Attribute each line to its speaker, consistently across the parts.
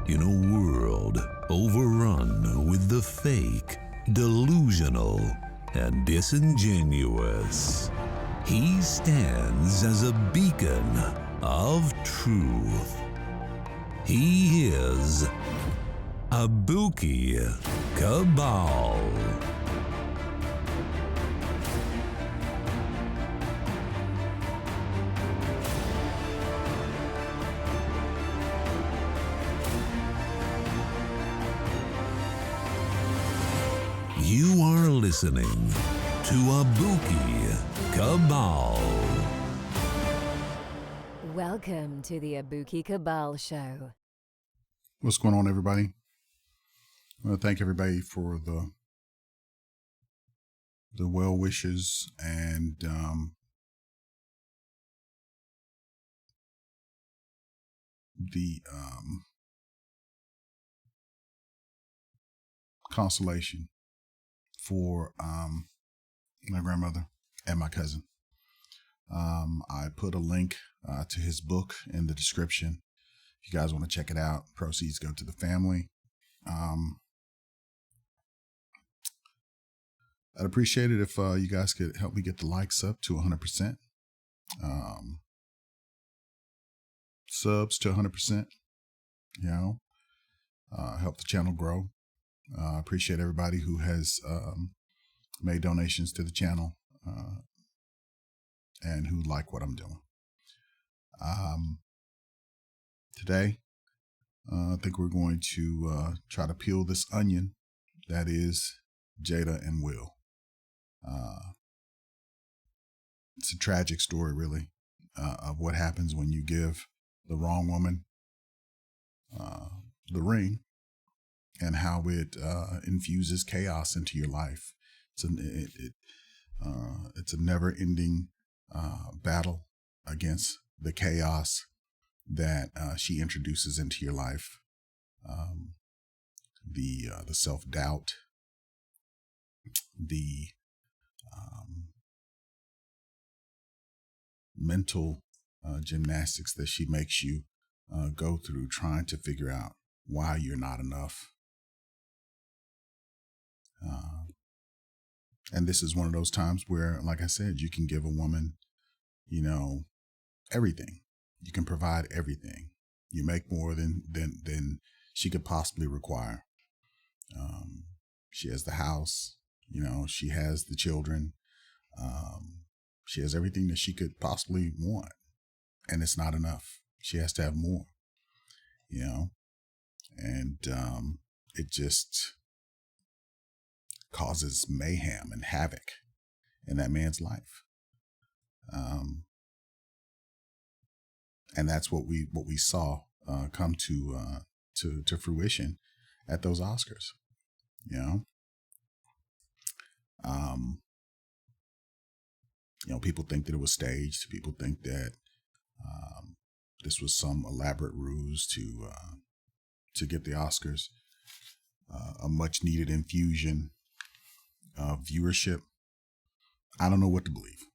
Speaker 1: In a world overrun with the fake, delusional, and disingenuous, he stands as a beacon of truth. He is Abuki Cabal. You are listening to Abuki Cabal.
Speaker 2: Welcome to the Abuki Cabal Show.
Speaker 3: What's going on, everybody? I want to thank everybody for the well wishes and the consolation for my grandmother and my cousin. I put a link to his book in the description. If you guys want to check it out, proceeds go to the family. I'd appreciate it if you guys could help me get the likes up to 100%. Subs to 100%. You know, help the channel grow. I appreciate everybody who has made donations to the channel and who like what I'm doing. Today, I think we're going to try to peel this onion that is Jada and Will. It's a tragic story, really, of what happens when you give the wrong woman the ring and how it infuses chaos into your life. It's a never-ending battle against the chaos that she introduces into your life. The self-doubt, the mental gymnastics that she makes you go through trying to figure out why you're not enough. And this is one of those times where, like I said, you can give a woman, you know, everything. You can provide everything. You make more than she could possibly require. She has the house, you know, she has the children. She has everything that she could possibly want. And it's not enough. She has to have more, you know, and it just causes mayhem and havoc in that man's life. And that's what we saw come to fruition at those Oscars. You know, people think that it was staged. People think that this was some elaborate ruse to get the Oscars a much needed infusion of viewership. I don't know what to believe,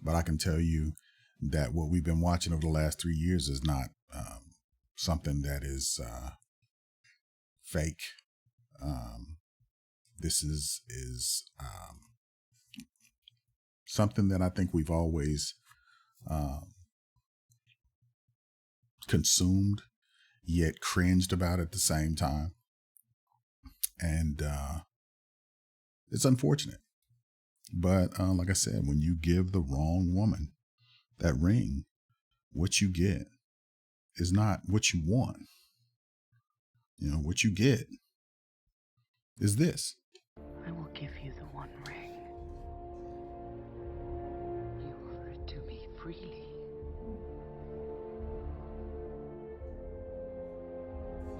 Speaker 3: but I can tell you that what we've been watching over the last 3 years is not something that is fake. This is something that I think we've always consumed, yet cringed about at the same time. And it's unfortunate. But like I said, when you give the wrong woman that ring, what you get is not what you want. You know, what you get is this.
Speaker 4: I will give you the one ring. You offer it to me freely.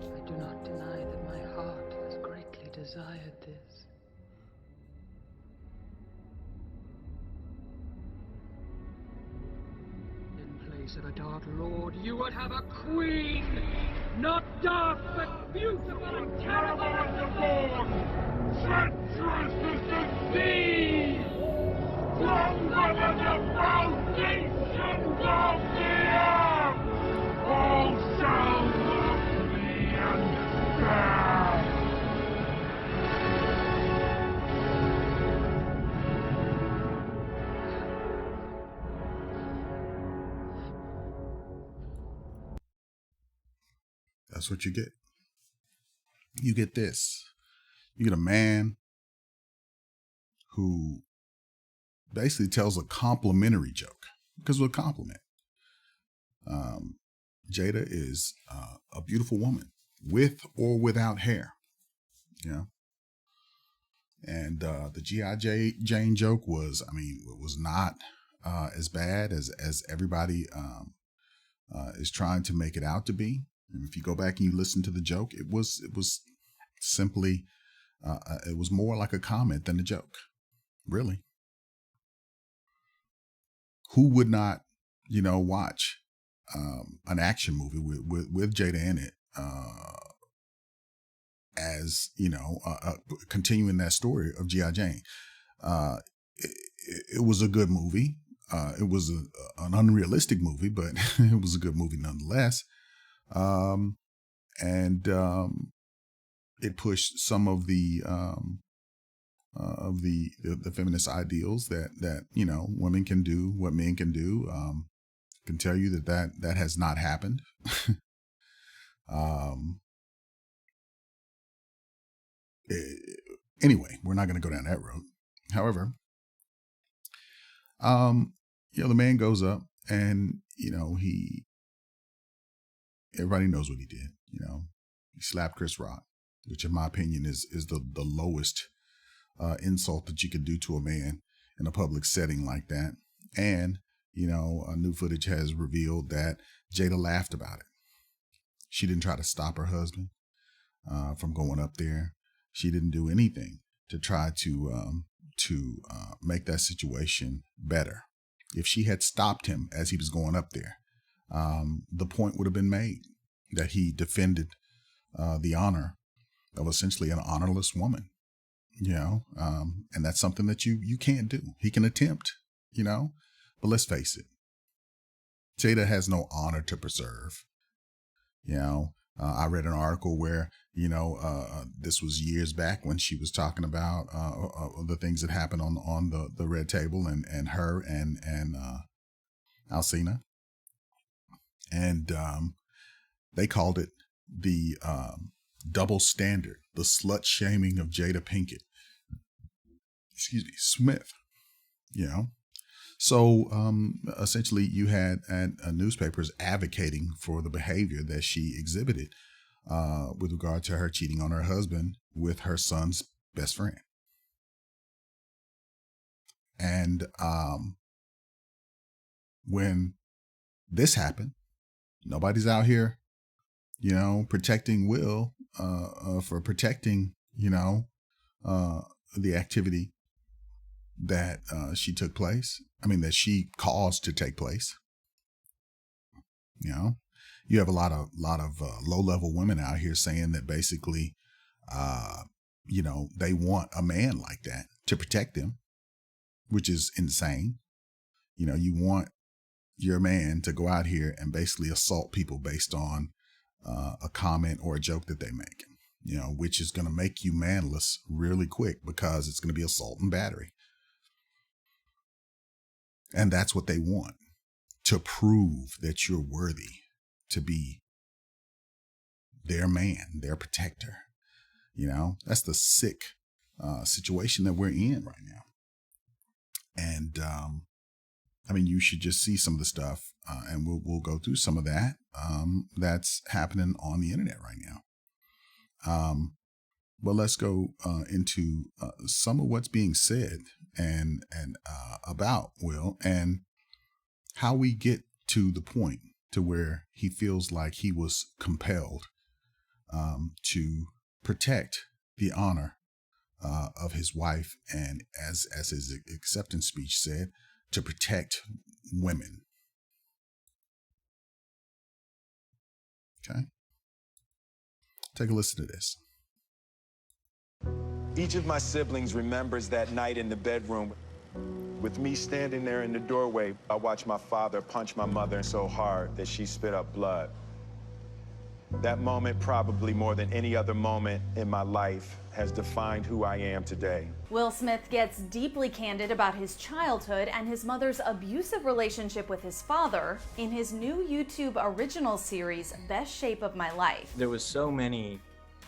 Speaker 4: I do not deny that my heart has greatly desired this. Of a dark lord, you would have a queen, not dark but beautiful and terrible as the dawn, treacherous as the sea, stronger than the foundations of the earth. All shall love me.
Speaker 3: That's what you get. You get this. You get a man who basically tells a complimentary joke, because of a compliment. Jada is a beautiful woman, with or without hair. Yeah. And the G.I. Jane joke was, it was not as bad as everybody is trying to make it out to be. And if you go back and you listen to the joke, it was simply, it was more like a comment than a joke. Really. Who would not, watch an action movie with Jada in it, as, continuing that story of G.I. Jane. It was a good movie. It was an unrealistic movie, but it was a good movie nonetheless. It pushed some of the feminist ideals that women can do what men can do. Can tell you that has not happened. Anyway, we're not going to go down that road. However, the man goes up and, everybody knows what he did. He slapped Chris Rock, which in my opinion is the lowest insult that you could do to a man in a public setting like that. And, new footage has revealed that Jada laughed about it. She didn't try to stop her husband from going up there. She didn't do anything to try to make that situation better. If she had stopped him as he was going up there, the point would have been made that he defended the honor of essentially an honorless woman, and that's something that you can't do. He can attempt, but let's face it, Jada has no honor to preserve. I read an article where, this was years back when she was talking about the things that happened on the red table and her and Alcina. And they called it the double standard, the slut shaming of Jada Pinkett. Smith. So essentially you had newspapers advocating for the behavior that she exhibited with regard to her cheating on her husband with her son's best friend. And when this happened, nobody's out here, protecting Will for protecting, the activity that that she caused to take place. You have a lot of low-level women out here saying that basically, they want a man like that to protect them, which is insane. You want your man to go out here and basically assault people based on a comment or a joke that they make, which is going to make you manless really quick because it's going to be assault and battery. And that's what they want, to prove that you're worthy to be their man, their protector. That's the sick situation that we're in right now. And you should just see some of the stuff, and we'll go through some of that that's happening on the internet right now. But let's go into some of what's being said and about Will, and how we get to the point to where he feels like he was compelled to protect the honor of his wife, and as his acceptance speech said, to protect women. Okay? Take a listen to this.
Speaker 5: Each of my siblings remembers that night in the bedroom with me standing there in the doorway. I watched my father punch my mother so hard that she spit up blood. That moment, probably more than any other moment in my life, has defined who I am today.
Speaker 6: Will Smith gets deeply candid about his childhood and his mother's abusive relationship with his father in his new YouTube original series, Best Shape of My Life.
Speaker 7: There was so many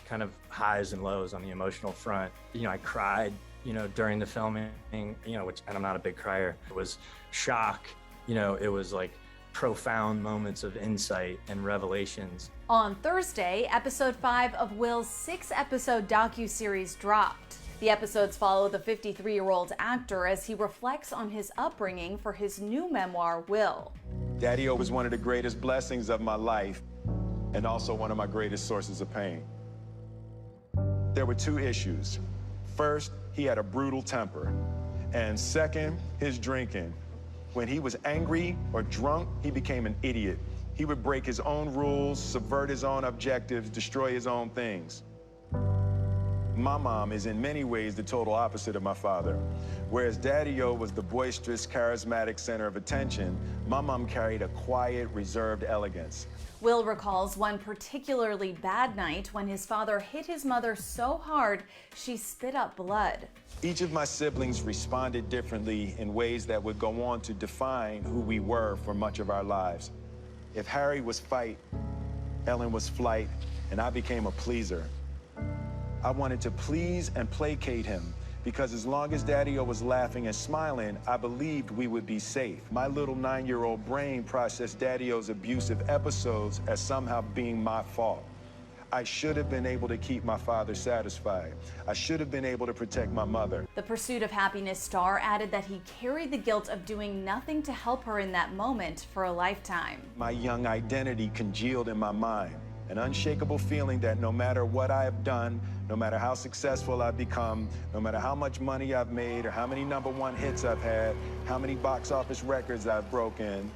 Speaker 7: kind of highs and lows on the emotional front. You know, I cried, during the filming, and I'm not a big crier. It was shock, it was like profound moments of insight and revelations.
Speaker 6: On Thursday, episode 5 of Will's 6-episode docuseries dropped. The episodes follow the 53-year-old actor as he reflects on his upbringing for his new memoir, Will.
Speaker 5: Daddy-O was one of the greatest blessings of my life and also one of my greatest sources of pain. There were 2 issues. First, he had a brutal temper. And second, his drinking. When he was angry or drunk, he became an idiot. He would break his own rules, subvert his own objectives, destroy his own things. My mom is in many ways the total opposite of my father. Whereas Daddy-O was the boisterous, charismatic center of attention, my mom carried a quiet, reserved elegance.
Speaker 6: Will recalls one particularly bad night when his father hit his mother so hard she spit up blood.
Speaker 5: Each of my siblings responded differently in ways that would go on to define who we were for much of our lives. If Harry was fight, Ellen was flight, and I became a pleaser. I wanted to please and placate him because as long as Daddy-O was laughing and smiling, I believed we would be safe. My little 9-year-old brain processed Daddy-O's abusive episodes as somehow being my fault. I should have been able to keep my father satisfied. I should have been able to protect my mother.
Speaker 6: The Pursuit of Happiness star added that he carried the guilt of doing nothing to help her in that moment for a lifetime.
Speaker 5: My young identity congealed in my mind, an unshakable feeling that no matter what I have done, no matter how successful I've become, no matter how much money I've made or how many #1 hits I've had, how many box office records I've broken,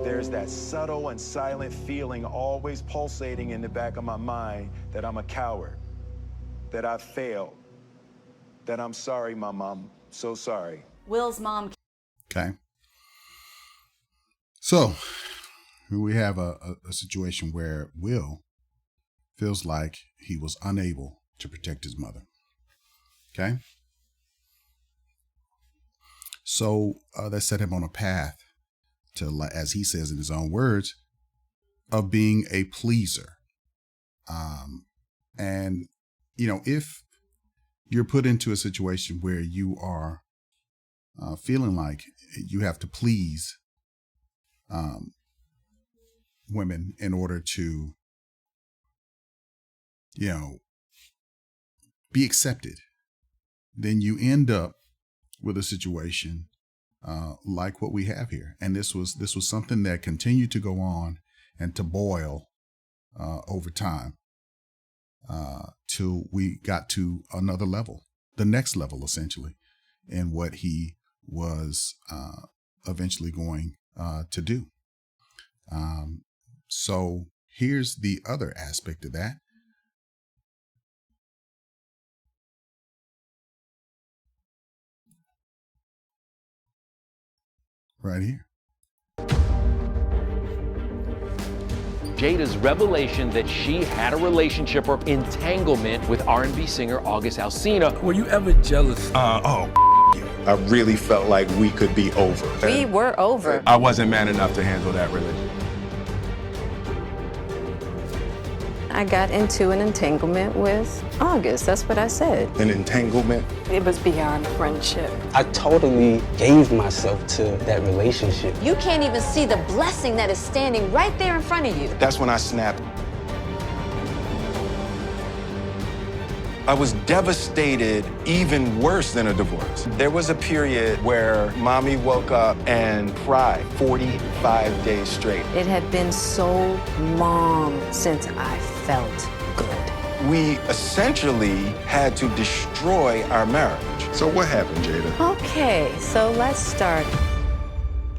Speaker 5: there's that subtle and silent feeling always pulsating in the back of my mind that I'm a coward, that I've failed, that I'm sorry, my mom, so sorry.
Speaker 6: Will's mom.
Speaker 3: Okay. So we have a situation where Will feels like he was unable to protect his mother. Okay. So that set him on a path to, as he says in his own words, of being a pleaser. And, if you're put into a situation where you are feeling like you have to please women in order to, be accepted, then you end up with a situation like what we have here. And this was something that continued to go on and to boil over time till we got to another level, the next level, essentially, in what he was eventually going to do. So here's the other aspect of that. Right here.
Speaker 8: Jada's revelation that she had a relationship or entanglement with R&B singer August Alsina.
Speaker 9: Were you ever jealous?
Speaker 5: I really felt like we could be over.
Speaker 2: We were over.
Speaker 5: I wasn't man enough to handle that relationship.
Speaker 2: I got into an entanglement with August. That's what I said.
Speaker 5: An entanglement?
Speaker 2: It was beyond friendship.
Speaker 9: I totally gave myself to that relationship.
Speaker 10: You can't even see the blessing that is standing right there in front of you.
Speaker 5: That's when I snapped. I was devastated, even worse than a divorce. There was a period where mommy woke up and cried 45 days straight.
Speaker 2: It had been so long since I felt good.
Speaker 5: We essentially had to destroy our marriage. So what happened, Jada?
Speaker 2: Okay, so let's start.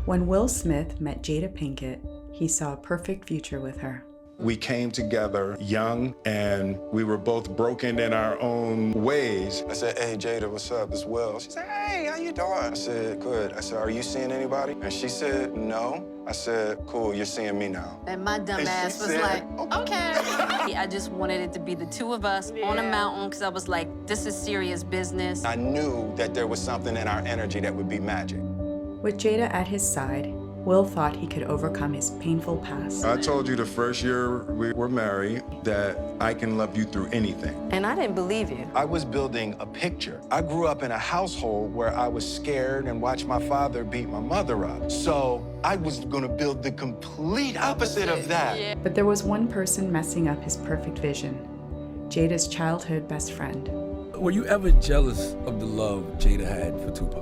Speaker 11: When Will Smith met Jada Pinkett, he saw a perfect future with her.
Speaker 5: We came together young, and we were both broken in our own ways. I said, "Hey, Jada, what's up? It's Will." She said, "Hey, how you you doing? I said, good. I said, are you seeing anybody? And she said, no. I said, cool, you're seeing me now.
Speaker 10: And my dumb ass was like, okay. I just wanted it to be the two of us on a mountain because I was like, this is serious business.
Speaker 5: I knew that there was something in our energy that would be magic.
Speaker 11: With Jada at his side, Will thought he could overcome his painful past.
Speaker 5: I told you the first year we were married that I can love you through anything.
Speaker 2: And I didn't believe you.
Speaker 5: I was building a picture. I grew up in a household where I was scared and watched my father beat my mother up. So I was gonna build the complete opposite of that.
Speaker 11: But there was one person messing up his perfect vision, Jada's childhood best friend.
Speaker 12: Were you ever jealous of the love Jada had for Tupac?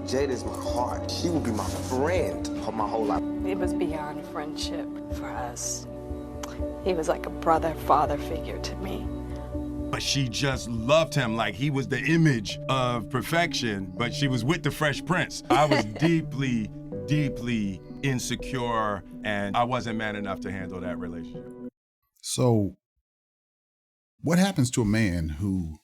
Speaker 13: Jada's my heart. She will be my friend for my whole life.
Speaker 14: It was beyond friendship for us. He was like a brother, father figure to me.
Speaker 5: But she just loved him like he was the image of perfection, but she was with the Fresh Prince. I was deeply, deeply insecure, and I wasn't man enough to handle that relationship.
Speaker 3: So what happens to a man who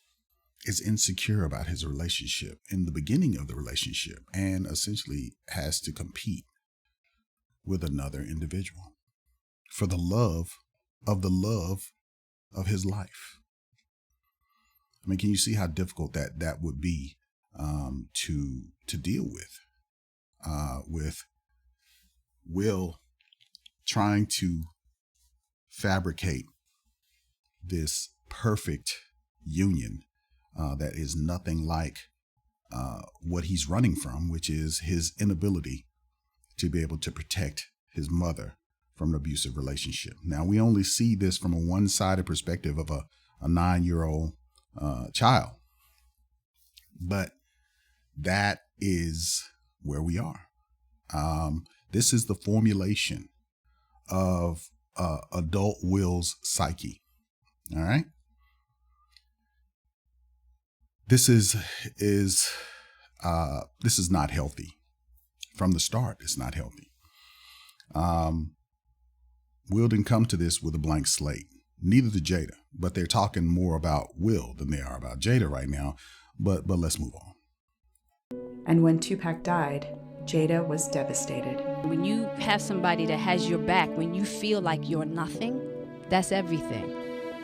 Speaker 3: is insecure about his relationship in the beginning of the relationship and essentially has to compete with another individual for the love of his life? I mean, can you see how difficult that would be to deal with Will trying to fabricate this perfect union that is nothing like what he's running from, which is his inability to be able to protect his mother from an abusive relationship. Now, we only see this from a one-sided perspective of a 9-year-old child, but that is where we are. This is the formulation of adult Will's psyche. All right. This is not healthy. From the start, it's not healthy. Will didn't come to this with a blank slate. Neither did Jada, but they're talking more about Will than they are about Jada right now. But let's move on.
Speaker 11: And when Tupac died, Jada was devastated.
Speaker 15: When you have somebody that has your back, when you feel like you're nothing, that's everything.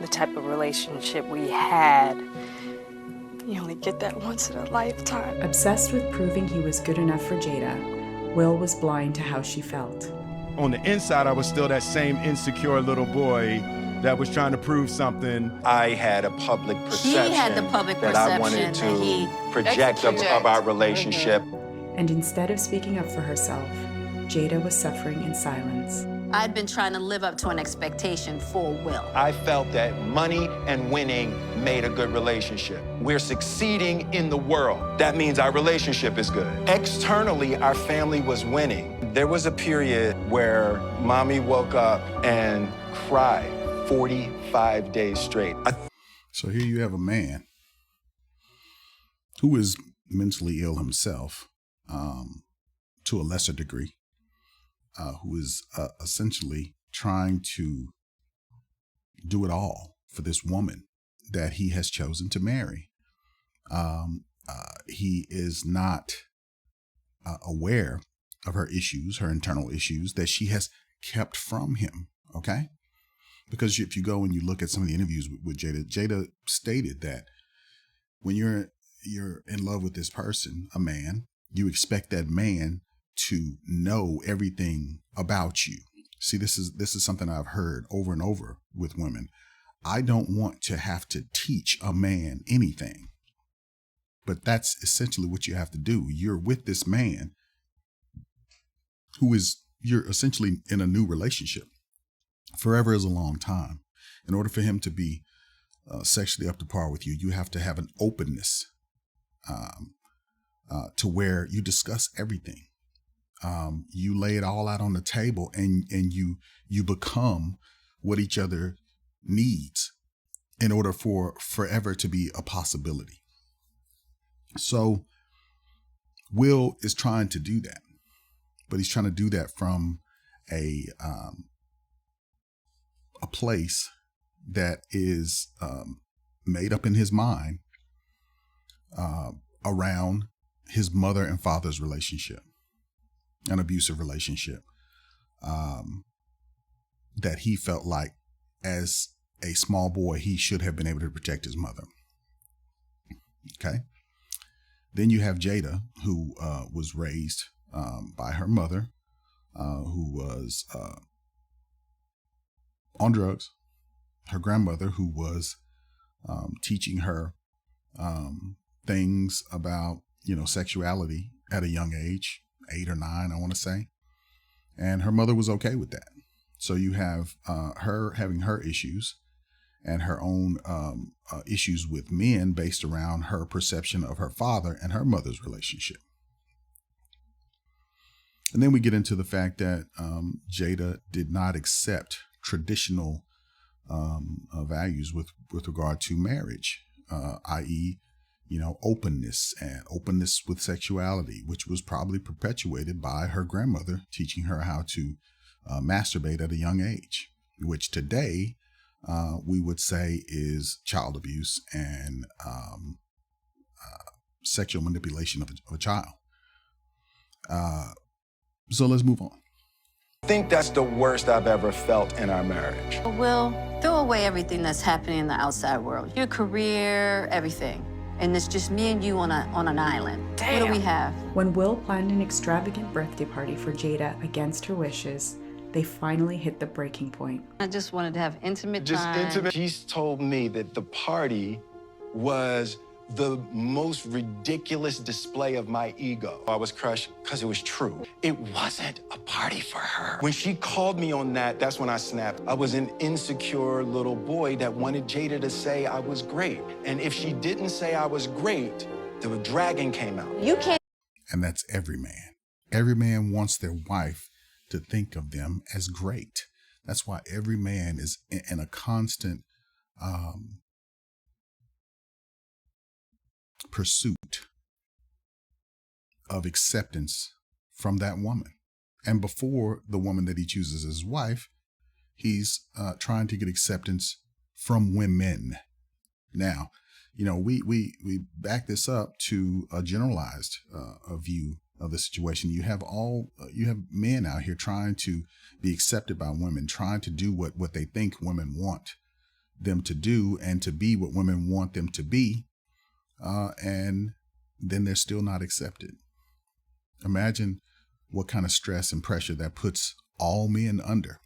Speaker 14: The type of relationship we had, you only get that once in a lifetime.
Speaker 11: Obsessed with proving he was good enough for Jada, Will was blind to how she felt.
Speaker 5: On the inside, I was still that same insecure little boy that was trying to prove something. I had a public perception.
Speaker 10: He had the public
Speaker 5: that
Speaker 10: perception
Speaker 5: I wanted
Speaker 10: that he
Speaker 5: to project of our relationship.
Speaker 11: And instead of speaking up for herself, Jada was suffering in silence.
Speaker 10: I'd been trying to live up to an expectation for Will.
Speaker 5: I felt that money and winning made a good relationship. We're succeeding in the world. That means our relationship is good. Externally, our family was winning. There was a period where mommy woke up and cried 45 days straight.
Speaker 3: So here you have a man who is mentally ill himself, to a lesser degree, who is essentially trying to do it all for this woman that he has chosen to marry. He is not aware of her issues, her internal issues that she has kept from him, okay? Because if you go and you look at some of the interviews with Jada, Jada stated that when you're in love with this person, a man, you expect that man to know everything about you. See, this is something I've heard over and over with women. I don't want to have to teach a man anything. But that's essentially what you have to do. You're with this man you're essentially in a new relationship. Forever is a long time. In order for him to be sexually up to par with you, you have to have an openness to where you discuss everything. You lay it all out on the table and you become what each other needs in order for forever to be a possibility. So Will is trying to do that, but he's trying to do that from a place that is made up in his mind around his mother and father's relationship, an abusive relationship, that he felt like as a small boy, he should have been able to protect his mother. Okay. Then you have Jada, who was raised by her mother, who was on drugs, her grandmother, who was teaching her things about, sexuality at a young age, 8 or 9, I want to say. And her mother was okay with that. So you have her having her issues and her own issues with men based around her perception of her father and her mother's relationship. And then we get into the fact that Jada did not accept traditional values with regard to marriage, i.e., openness and openness with sexuality, which was probably perpetuated by her grandmother teaching her how to masturbate at a young age, which today we would say is child abuse and sexual manipulation of a child. So let's move on.
Speaker 5: I think that's the worst I've ever felt in our marriage.
Speaker 10: Will, throw away everything that's happening in the outside world. Your career, everything. And it's just me and you on an island. Damn. What do we have?
Speaker 11: When Will planned an extravagant birthday party for Jada against her wishes, they finally hit the breaking point.
Speaker 10: I just wanted to have intimate time.
Speaker 5: She's told me that the party was the most ridiculous display of my ego. I was crushed because it was true. It wasn't a party for her. When she called me on that, that's when I snapped. I was an insecure little boy that wanted Jada to say I was great. And if she didn't say I was great, the dragon came out.
Speaker 10: You can't.
Speaker 3: And that's every man. Every man wants their wife to think of them as great. That's why every man is in a constant pursuit of acceptance from that woman. And before the woman that he chooses as his wife, he's trying to get acceptance from women. Now, we back this up to a generalized view of the situation. You have men out here trying to be accepted by women, trying to do what they think women want them to do and to be what women want them to be. And then they're still not accepted. Imagine what kind of stress and pressure that puts all men under.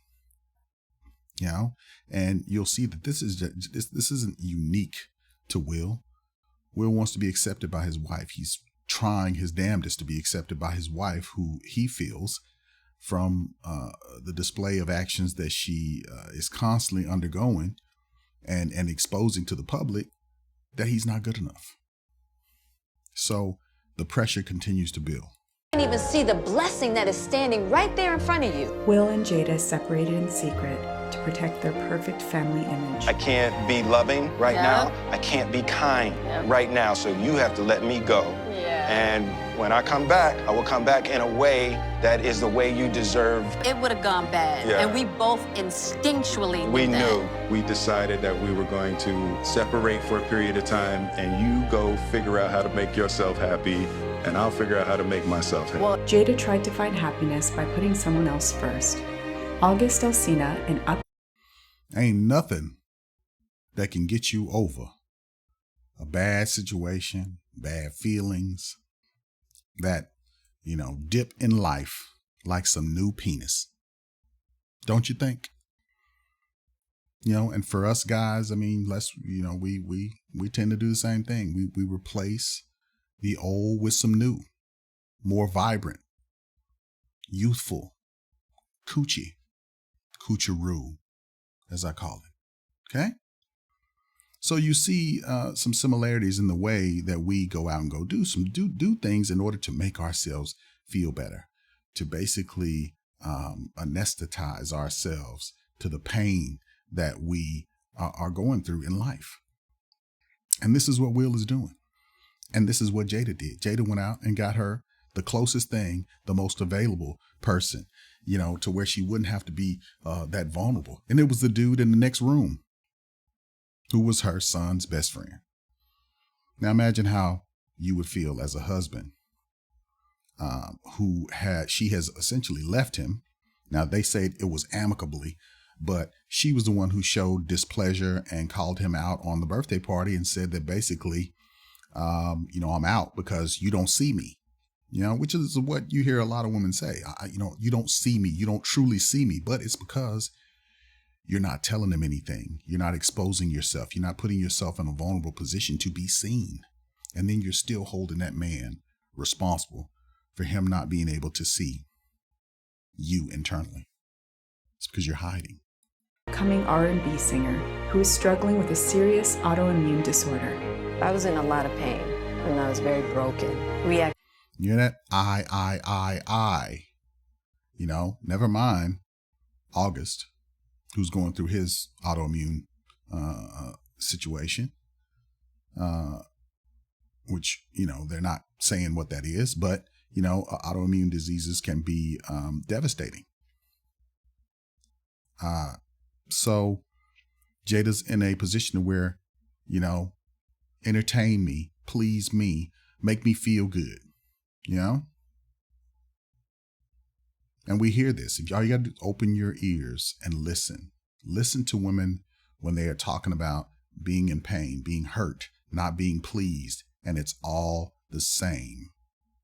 Speaker 3: And you'll see that this isn't unique to Will. Will wants to be accepted by his wife. He's trying his damnedest to be accepted by his wife, who he feels from the display of actions that she is constantly undergoing and exposing to the public, that he's not good enough. So the pressure continues to build.
Speaker 16: You can't even see the blessing that is standing right there in front of you.
Speaker 11: Will and Jada separated in secret to protect their perfect family image.
Speaker 5: I can't be loving right now. I can't be kind right now. So you have to let me go. Yeah. And when I come back, I will come back in a way that is the way you deserve.
Speaker 10: It would have gone bad. Yeah. And we both instinctually knew.
Speaker 5: We decided that we were going to separate for a period of time, and you go figure out how to make yourself happy, and I'll figure out how to make myself happy.
Speaker 11: Well, Jada tried to find happiness by putting someone else first. August Alsina and
Speaker 3: Ain't nothing that can get you over a bad situation, bad feelings, that, dip in life like some new penis. Don't you think? And for us guys, we tend to do the same thing. We replace the old with some new, more vibrant, youthful, coocheroo, as I call it. Okay? So you see some similarities in the way that we go out and go do things in order to make ourselves feel better, to basically anesthetize ourselves to the pain that we are going through in life. And this is what Will is doing. And this is what Jada did. Jada went out and got her the closest thing, the most available person, to where she wouldn't have to be that vulnerable. And it was the dude in the next room who was her son's best friend. Now imagine how, you would feel as a husband she has essentially left him. Now, they said it was amicably, but she was the one who showed displeasure and called him out on the birthday party and said that basically, I'm out because you don't see me, which is what you hear a lot of women say. You don't see me. You don't truly see me, but it's because you're not telling him anything. You're not exposing yourself. You're not putting yourself in a vulnerable position to be seen. And then you're still holding that man responsible for him not being able to see you internally. It's because you're hiding.
Speaker 11: Upcoming R&B singer who is struggling with a serious autoimmune disorder.
Speaker 2: I was in a lot of pain and I was very broken.
Speaker 3: You know that? Never mind August, who's going through his autoimmune situation, which, they're not saying what that is, but, autoimmune diseases can be devastating. So Jada's in a position where, entertain me, please me, make me feel good, And we hear this. All you got to do is open your ears and listen. Listen to women when they are talking about being in pain, being hurt, not being pleased. And it's all the same.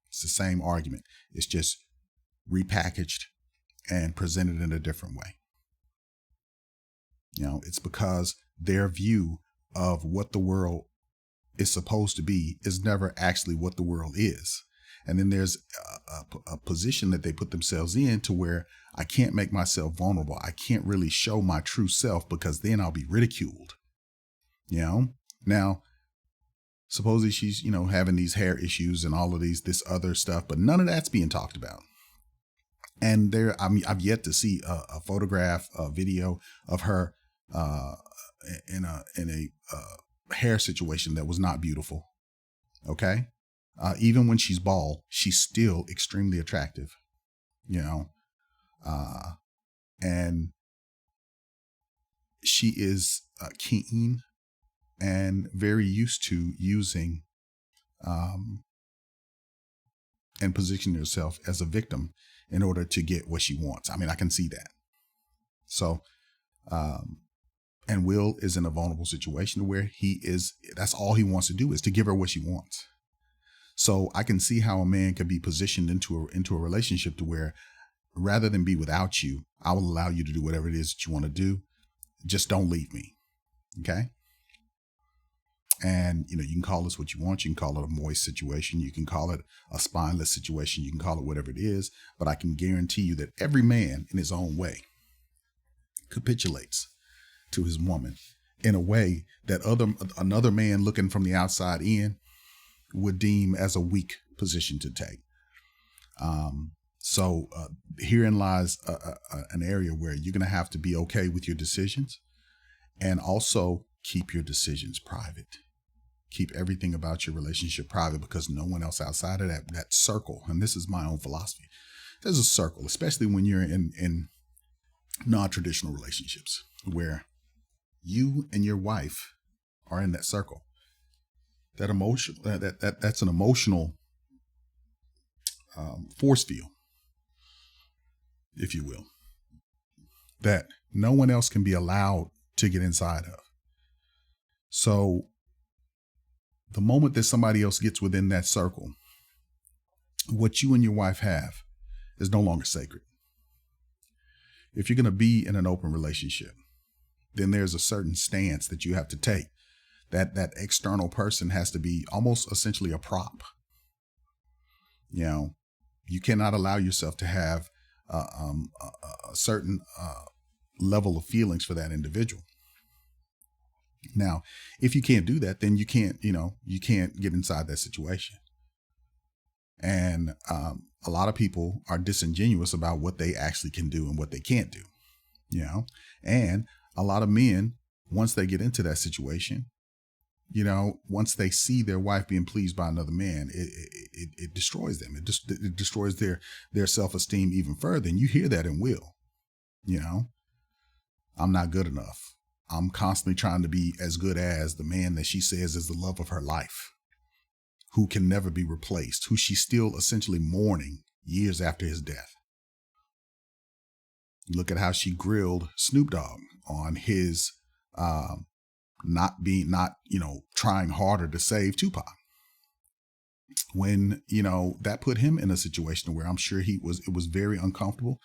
Speaker 3: It's the same argument. It's just repackaged and presented in a different way. It's because their view of what the world is supposed to be is never actually what the world is. And then there's a position that they put themselves in to where I can't make myself vulnerable. I can't really show my true self because then I'll be ridiculed. Now, supposedly she's, having these hair issues and all of this other stuff, but none of that's being talked about. And I've yet to see a photograph, a video of her in a hair situation that was not beautiful. Okay. Even when she's bald, she's still extremely attractive, and she is keen and very used to using and positioning herself as a victim in order to get what she wants. I mean, I can see that. So, and Will is in a vulnerable situation where that's all he wants to do is to give her what she wants. So I can see how a man could be positioned into a relationship to where rather than be without you, I will allow you to do whatever it is that you want to do. Just don't leave me. Okay. And, you can call this what you want. You can call it a moist situation. You can call it a spineless situation. You can call it whatever it is. But I can guarantee you that every man in his own way capitulates to his woman in a way that another man looking from the outside in would deem as a weak position to take. So herein lies an area where you're going to have to be okay with your decisions and also keep your decisions private. Keep everything about your relationship private because no one else outside of that circle, and this is my own philosophy, there's a circle, especially when you're in non-traditional relationships where you and your wife are in that circle. That's an emotional force field, if you will, that no one else can be allowed to get inside of. So the moment that somebody else gets within that circle, what you and your wife have is no longer sacred. If you're going to be in an open relationship, then there's a certain stance that you have to take. That external person has to be almost essentially a prop. You cannot allow yourself to have a certain level of feelings for that individual. Now, if you can't do that, then you can't get inside that situation. And a lot of people are disingenuous about what they actually can do and what they can't do. And a lot of men, once they get into that situation, once they see their wife being pleased by another man, it destroys them. It destroys their self-esteem even further. And you hear that in Will. I'm not good enough. I'm constantly trying to be as good as the man that she says is the love of her life, who can never be replaced, who she's still essentially mourning years after his death. Look at how she grilled Snoop Dogg on his trying harder to save Tupac. When, that put him in a situation where I'm sure it was very uncomfortable,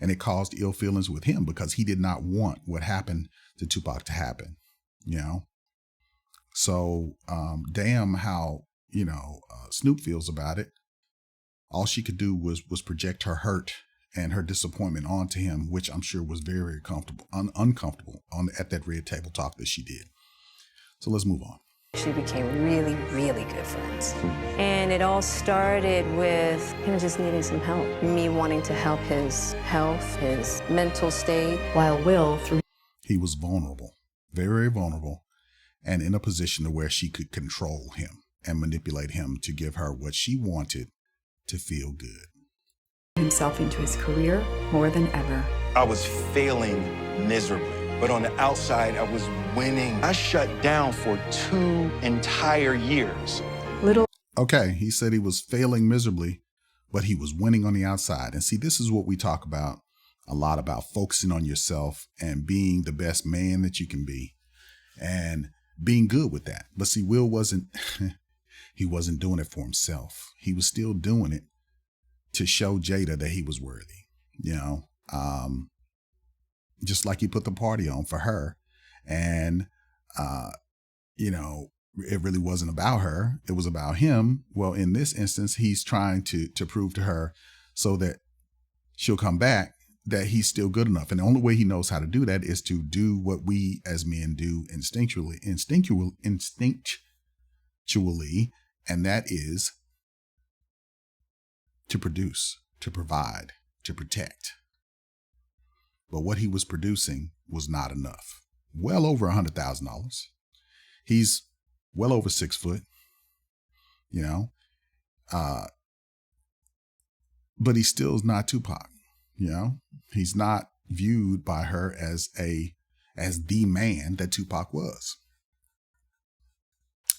Speaker 3: and it caused ill feelings with him because he did not want what happened to Tupac to happen, So, damn how, Snoop feels about it. All she could do was project her hurt and her disappointment onto him, which I'm sure was very, very uncomfortable at that red table talk that she did. So let's move on.
Speaker 2: She became really, really good friends. And it all started with him just needing some help. Me wanting to help his health, his mental state.
Speaker 11: While Will,
Speaker 3: he was vulnerable, very, very vulnerable, and in a position to where she could control him and manipulate him to give her what she wanted to feel good.
Speaker 11: Himself into his career more than ever.
Speaker 5: I was failing miserably, but on the outside, I was winning. I shut down for 2 entire years.
Speaker 3: Okay, he said he was failing miserably, but he was winning on the outside. And see, this is what we talk about a lot, about focusing on yourself and being the best man that you can be and being good with that. But see, Will wasn't, he wasn't doing it for himself. He was still doing it to show Jada that he was worthy, just like he put the party on for her. And, it really wasn't about her. It was about him. Well, in this instance, he's trying to prove to her so that she'll come back that he's still good enough. And the only way he knows how to do that is to do what we as men do instinctually, and that is to produce, to provide, to protect. But what he was producing was not enough. Well over $100,000. He's well over 6 foot, but he still is not Tupac. He's not viewed by her as the man that Tupac was.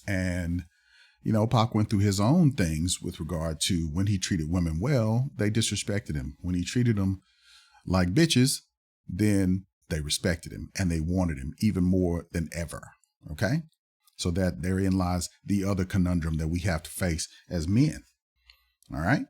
Speaker 3: And Pac went through his own things with regard to when he treated women well, they disrespected him. When he treated them like bitches, then they respected him and they wanted him even more than ever. Okay? So that therein lies the other conundrum that we have to face as men. All right?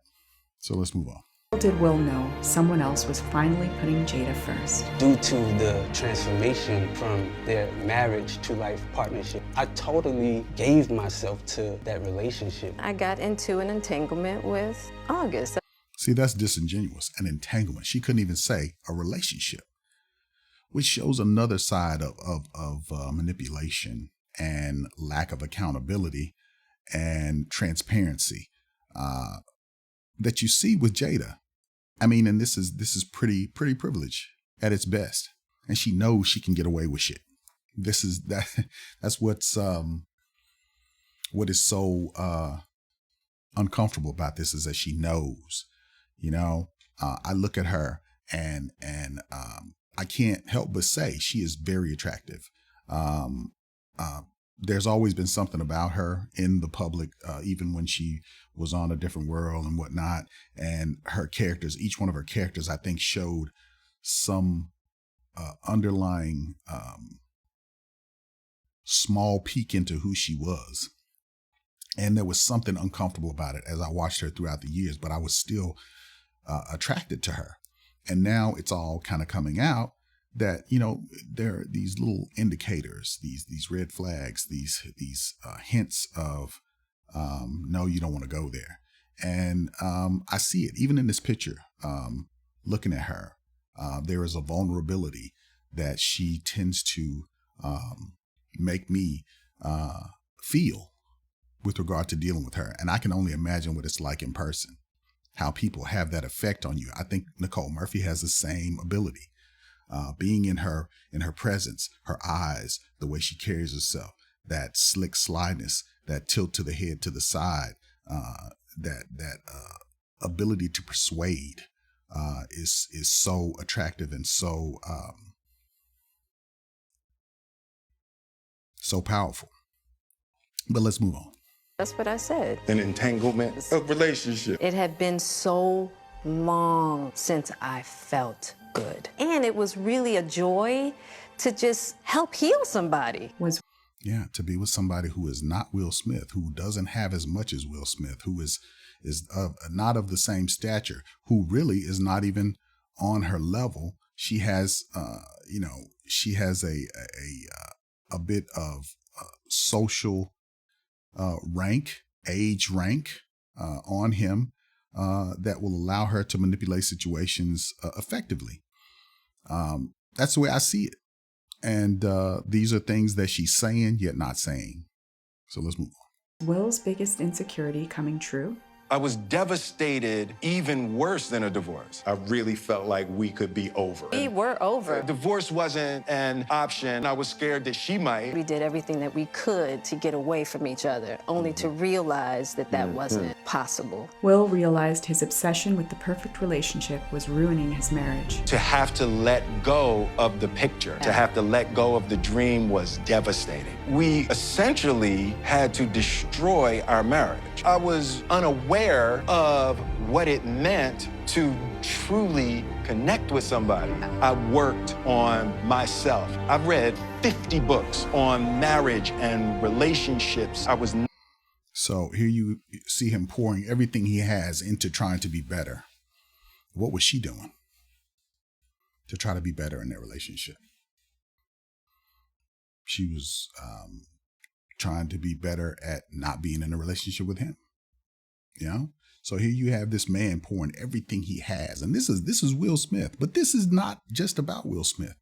Speaker 3: So let's move on.
Speaker 11: Little did Will know someone else was finally putting Jada first.
Speaker 9: Due to the transformation from their marriage to life partnership, I totally gave myself to that relationship.
Speaker 2: I got into an entanglement with August.
Speaker 3: See, that's disingenuous. An entanglement. She couldn't even say a relationship, which shows another side of manipulation and lack of accountability and transparency that you see with Jada. I mean, and this is pretty privilege at its best, and she knows she can get away with shit. That's what is so uncomfortable about this is that she knows. I look at her and I can't help but say she is very attractive. There's always been something about her in the public, even when she was on A Different World and whatnot. And her characters, each one of her characters, I think showed some underlying small peek into who she was. And there was something uncomfortable about it as I watched her throughout the years, but I was still attracted to her. And now it's all kind of coming out that, there are these little indicators, these red flags, these hints of, no, you don't want to go there. And I see it even in this picture, looking at her. There is a vulnerability that she tends to make me feel with regard to dealing with her. And I can only imagine what it's like in person, how people have that effect on you. I think Nicole Murphy has the same ability. Being in her presence, her eyes, the way she carries herself, that slick slyness, that tilt to the head, to the side, that ability to persuade is so attractive and so powerful. But let's move on.
Speaker 2: That's what I said.
Speaker 5: An entanglement, a relationship.
Speaker 2: It had been so long since I felt good. And it was really a joy to just help heal somebody.
Speaker 3: Yeah, to be with somebody who is not Will Smith, who doesn't have as much as Will Smith, who is not of the same stature, who really is not even on her level. She has, she has a bit of social age rank on him that will allow her to manipulate situations effectively. That's the way I see it. And these are things that she's saying yet not saying. So let's move on.
Speaker 11: Will's biggest insecurity coming true?
Speaker 5: I was devastated, even worse than a divorce. I really felt like we could be over.
Speaker 2: We were over.
Speaker 5: Divorce wasn't an option. I was scared that she might.
Speaker 2: We did everything that we could to get away from each other, only to realize that that wasn't possible.
Speaker 11: Will realized his obsession with the perfect relationship was ruining his marriage.
Speaker 5: To have to let go of the picture, to have to let go of the dream was devastating. We essentially had to destroy our marriage. I was unaware of what it meant to truly connect with somebody. I worked on myself. I've read 50 books on marriage and relationships.
Speaker 3: So here you see him pouring everything he has into trying to be better. What was she doing to try to be better in their relationship? She was trying to be better at not being in a relationship with him. So here you have this man pouring everything he has, and this is Will Smith, but this is not just about Will Smith.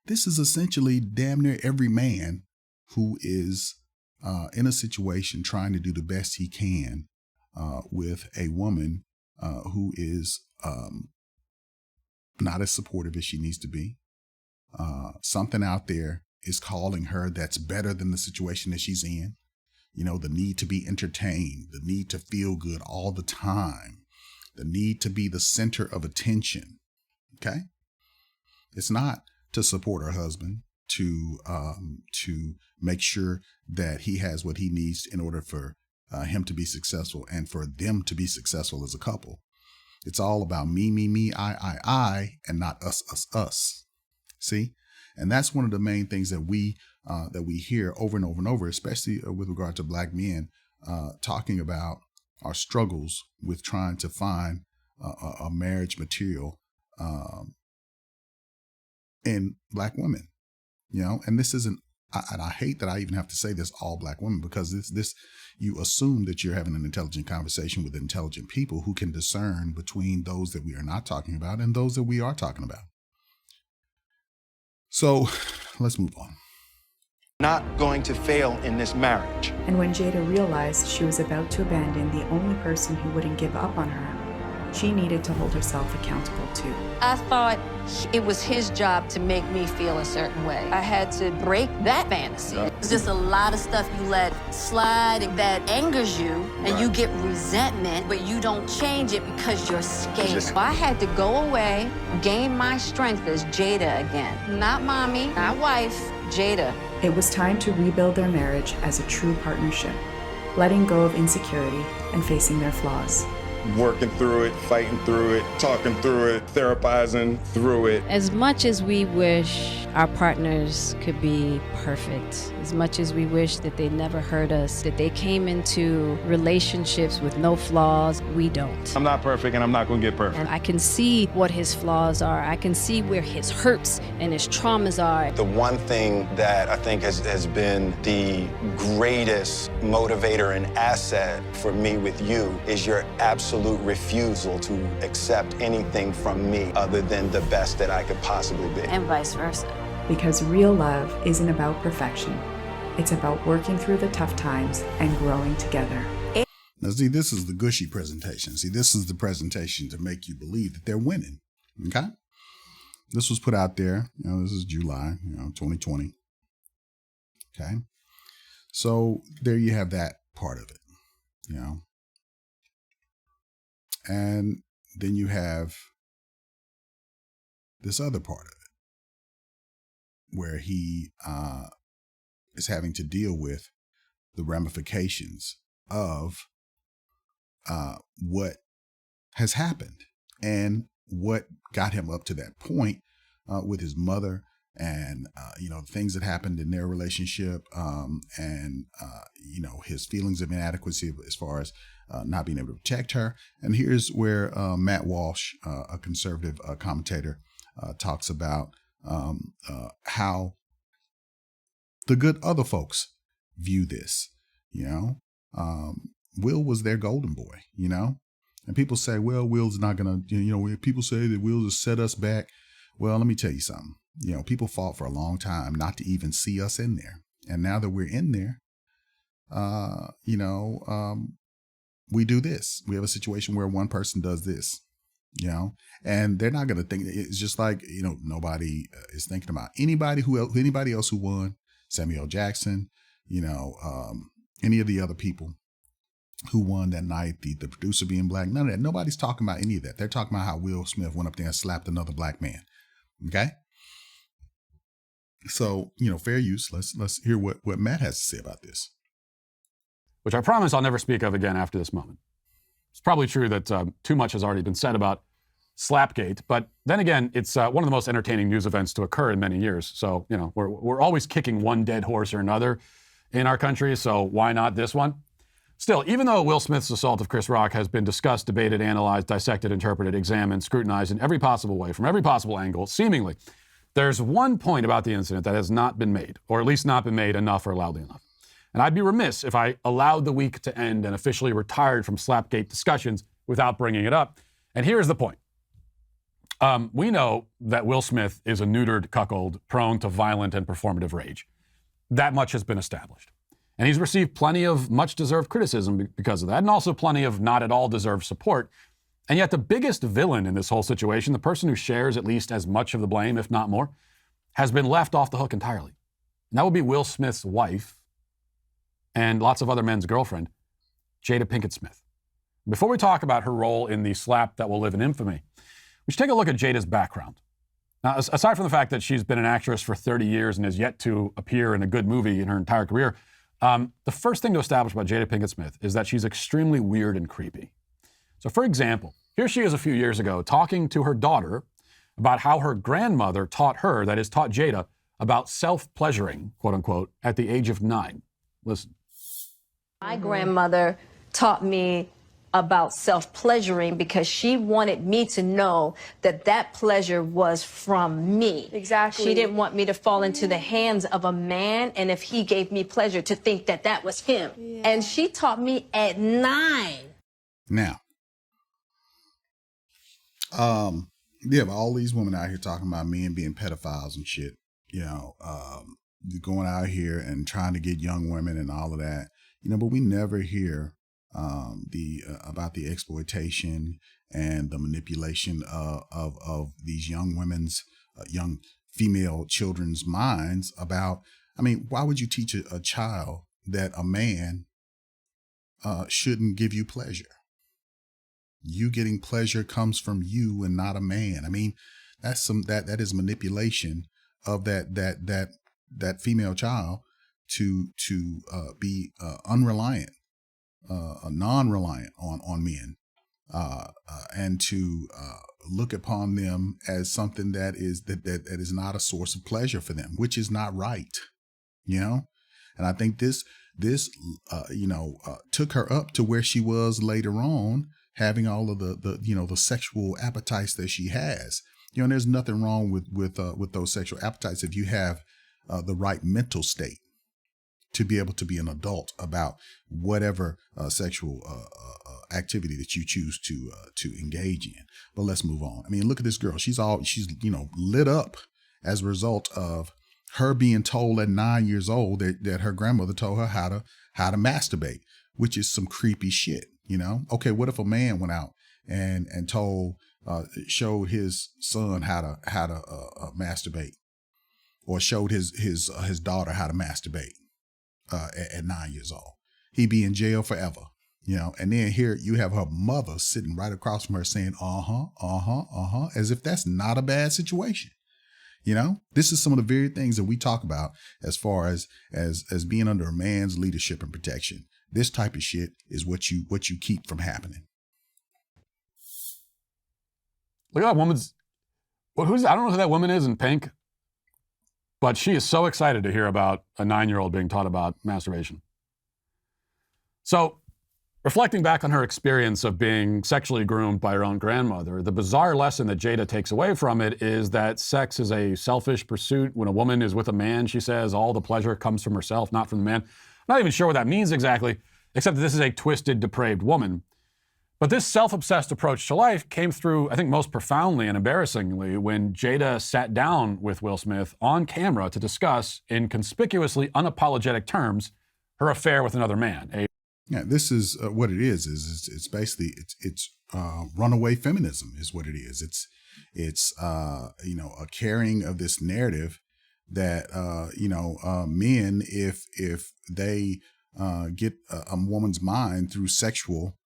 Speaker 3: This is essentially damn near every man who is in a situation trying to do the best he can with a woman who is not as supportive as she needs to be. Something out there is calling her that's better than the situation that she's in. The need to be entertained, the need to feel good all the time, the need to be the center of attention. Okay? It's not to support her husband, to make sure that he has what he needs in order for him to be successful and for them to be successful as a couple. It's all about me, I, and not us. See? And that's one of the main things that we hear over and over and over, especially with regard to Black men, talking about our struggles with trying to find a marriage material in Black women, and this isn't, and I hate that I even have to say this, all Black women, because this you assume that you're having an intelligent conversation with intelligent people who can discern between those that we are not talking about and those that we are talking about. So let's move on.
Speaker 5: Not going to fail in this marriage.
Speaker 11: And when Jada realized she was about to abandon the only person who wouldn't give up on her, she needed to hold herself accountable too.
Speaker 10: I thought it was his job to make me feel a certain way. I had to break that fantasy. It's just a lot of stuff you let slide that angers you, and you get resentment, but you don't change it because you're scared. I had to go away, gain my strength as Jada again. Not mommy, not wife, Jada.
Speaker 11: It was time to rebuild their marriage as a true partnership, letting go of insecurity and facing their flaws.
Speaker 5: Working through it, fighting through it, talking through it, therapizing through it.
Speaker 15: As much as we wish our partners could be perfect, as much as we wish that they never hurt us, that they came into relationships with no flaws, we don't.
Speaker 5: I'm not perfect and I'm not going to get perfect.
Speaker 15: And I can see what his flaws are. I can see where his hurts and his traumas are.
Speaker 13: The one thing that I think has been the greatest motivator and asset for me with you is your absolute refusal to accept anything from me other than the best that I could possibly be.
Speaker 10: And vice versa.
Speaker 11: Because real love isn't about perfection. It's about working through the tough times and growing together.
Speaker 3: Now, see, this is the gushy presentation. See, this is the presentation to make you believe that they're winning. Okay? This was put out there. This is July, 2020. Okay? So there you have that part of it, And then you have this other part of it where he is having to deal with the ramifications of what has happened and what got him up to that point with his mother, and things that happened in their relationship, and his feelings of inadequacy as far as not being able to protect her. And here's where Matt Walsh, a conservative commentator, talks about how the good other folks view this. Will was their golden boy, and people say, well, Will's not gonna, when people say that Will has set us back. Well, let me tell you something. People fought for a long time not to even see us in there. And now that we're in there, we do this. We have a situation where one person does this, and they're not going to think. It's just like, nobody is thinking about anybody else who won. Samuel Jackson, any of the other people who won that night, the producer being black, none of that. Nobody's talking about any of that. They're talking about how Will Smith went up there and slapped another black man. Okay. So, fair use. Let's hear what Matt has to say about this.
Speaker 17: Which I promise I'll never speak of again after this moment. It's probably true that too much has already been said about Slapgate, but then again, it's one of the most entertaining news events to occur in many years. So, we're always kicking one dead horse or another in our country, so why not this one? Still, even though Will Smith's assault of Chris Rock has been discussed, debated, analyzed, dissected, interpreted, examined, scrutinized in every possible way, from every possible angle, seemingly, there's one point about the incident that has not been made, or at least not been made enough or loudly enough. And I'd be remiss if I allowed the week to end and officially retired from Slapgate discussions without bringing it up. And here's the point. We know that Will Smith is a neutered cuckold prone to violent and performative rage. That much has been established. And he's received plenty of much-deserved criticism because of that, and also plenty of not at all deserved support. And yet the biggest villain in this whole situation, the person who shares at least as much of the blame, if not more, has been left off the hook entirely. And that would be Will Smith's wife and lots of other men's girlfriend, Jada Pinkett Smith. Before we talk about her role in the slap that will live in infamy, we should take a look at Jada's background. Now, aside from the fact that she's been an actress for 30 years and has yet to appear in a good movie in her entire career, the first thing to establish about Jada Pinkett Smith is that she's extremely weird and creepy. So, for example, here she is a few years ago talking to her daughter about how her grandmother taught her, that is, taught Jada, about self-pleasuring, quote unquote, at the age of 9. Listen.
Speaker 16: My grandmother taught me about self-pleasuring because she wanted me to know that that pleasure was from me.
Speaker 14: Exactly.
Speaker 16: She didn't want me to fall into the hands of a man, and if he gave me pleasure, to think that that was him. Yeah. And she taught me at 9.
Speaker 3: Now, you have all these women out here talking about men being pedophiles and shit, going out here and trying to get young women and all of that, but we never hear about the exploitation and the manipulation of these young women's, young female children's minds about, why would you teach a child that a man shouldn't give you pleasure? You getting pleasure comes from you and not a man. That's that is manipulation of that female child to be unreliant, non-reliant on men, and to look upon them as something that is not a source of pleasure for them, which is not right, And I think this took her up to where she was later on, having all of the sexual appetites that she has. And there's nothing wrong with those sexual appetites if you have the right mental state to be able to be an adult about whatever sexual activity that you choose to engage in. But let's move on. Look at this girl. She's lit up as a result of her being told at 9 years old that her grandmother told her how to masturbate, which is some creepy shit. Okay, what if a man went out and showed his son how to masturbate, or showed his daughter how to masturbate at 9 years old? He'd be in jail forever, And then here you have her mother sitting right across from her saying, as if that's not a bad situation. This is some of the very things that we talk about as far as being under a man's leadership and protection. This type of shit is what you keep from happening.
Speaker 17: Look at that woman's. Well, I don't know who that woman is in pink, but she is so excited to hear about a 9-year-old being taught about masturbation. So, reflecting back on her experience of being sexually groomed by her own grandmother, the bizarre lesson that Jada takes away from it is that sex is a selfish pursuit. When a woman is with a man, she says, all the pleasure comes from herself, not from the man. I'm not even sure what that means exactly, except that this is a twisted, depraved woman. But this self-obsessed approach to life came through, I think, most profoundly and embarrassingly when Jada sat down with Will Smith on camera to discuss, in conspicuously unapologetic terms, her affair with another man.
Speaker 3: Yeah, this is what it is. It's basically runaway feminism is what it is. It's a carrying of this narrative that men, if they get a woman's mind through sexual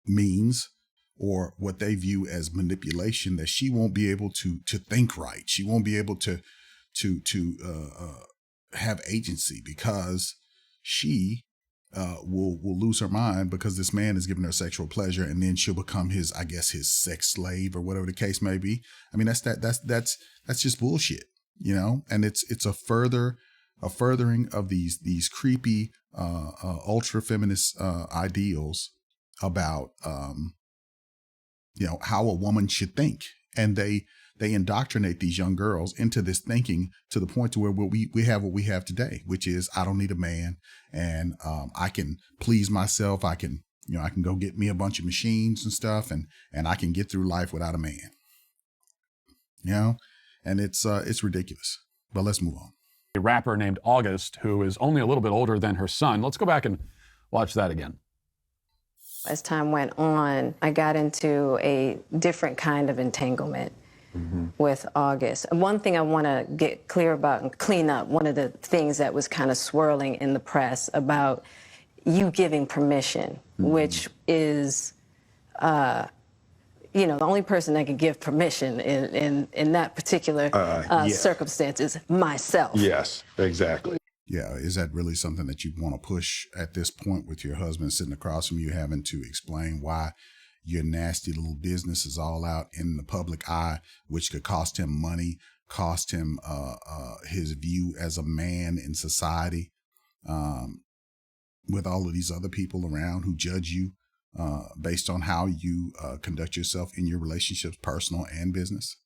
Speaker 3: means, or what they view as manipulation, that she won't be able to think right. She won't be able to have agency, because she will lose her mind because this man is giving her sexual pleasure, and then she'll become his sex slave or whatever the case may be. I mean, that's just bullshit, and it's a furthering of these creepy ultra feminist ideals about how a woman should think, and they indoctrinate these young girls into this thinking to the point to where we have what we have today, which is, I don't need a man, and I can please myself. I can go get me a bunch of machines and stuff, and I can get through life without a man. And it's ridiculous. But let's move on.
Speaker 17: A rapper named August, who is only a little bit older than her son. Let's go back and watch that again.
Speaker 2: As time went on, I got into a different kind of entanglement with August. And one thing I want to get clear about and clean up, one of the things that was kind of swirling in the press about you giving permission, which is, the only person that can give permission in that particular circumstance is myself.
Speaker 13: Yes, exactly.
Speaker 3: Yeah, is that really something that you want to push at this point with your husband sitting across from you, having to explain why your nasty little business is all out in the public eye, which could cost him money, cost him his view as a man in society, with all of these other people around who judge you based on how you conduct yourself in your relationships, personal and business?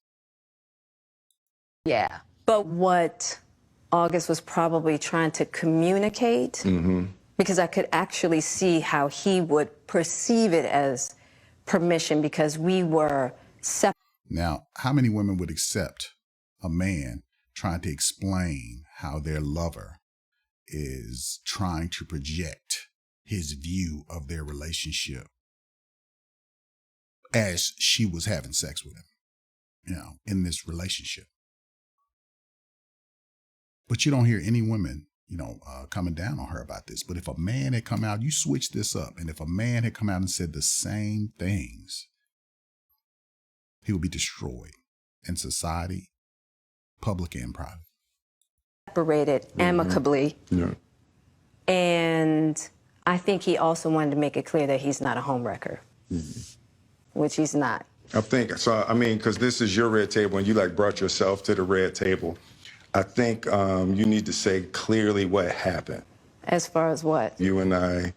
Speaker 2: Yeah, but what August was probably trying to communicate, because I could actually see how he would perceive it as permission, because we were separate.
Speaker 3: Now, how many women would accept a man trying to explain how their lover is trying to project his view of their relationship as she was having sex with him, in this relationship? But you don't hear any women, coming down on her about this. But if a man had come out, you switch this up, and if a man had come out and said the same things, he would be destroyed in society, public and private.
Speaker 2: Separated amicably.
Speaker 13: Yeah.
Speaker 2: And I think he also wanted to make it clear that he's not a homewrecker, which he's not.
Speaker 13: I think so. I mean, because this is your red table, and you brought yourself to the red table. I think you need to say clearly what happened.
Speaker 2: As far as what?
Speaker 13: You and I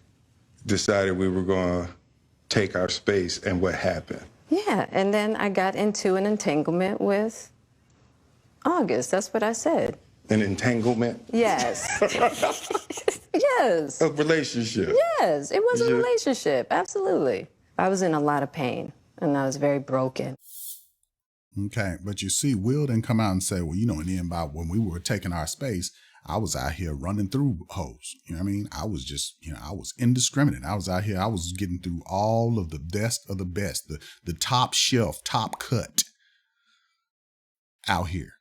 Speaker 13: decided we were going to take our space, and what happened.
Speaker 2: Yeah, and then I got into an entanglement with August. That's what I said.
Speaker 13: An entanglement?
Speaker 2: Yes. Yes.
Speaker 13: A relationship?
Speaker 2: Yes, it was a relationship, absolutely. I was in a lot of pain, and I was very broken.
Speaker 3: Okay, but you see, Will didn't come out and say, well, and then about when we were taking our space, I was out here running through hoes. You know what I mean? I was just, I was indiscriminate. I was out here, I was getting through all of the best of the best, the top shelf, top cut out here.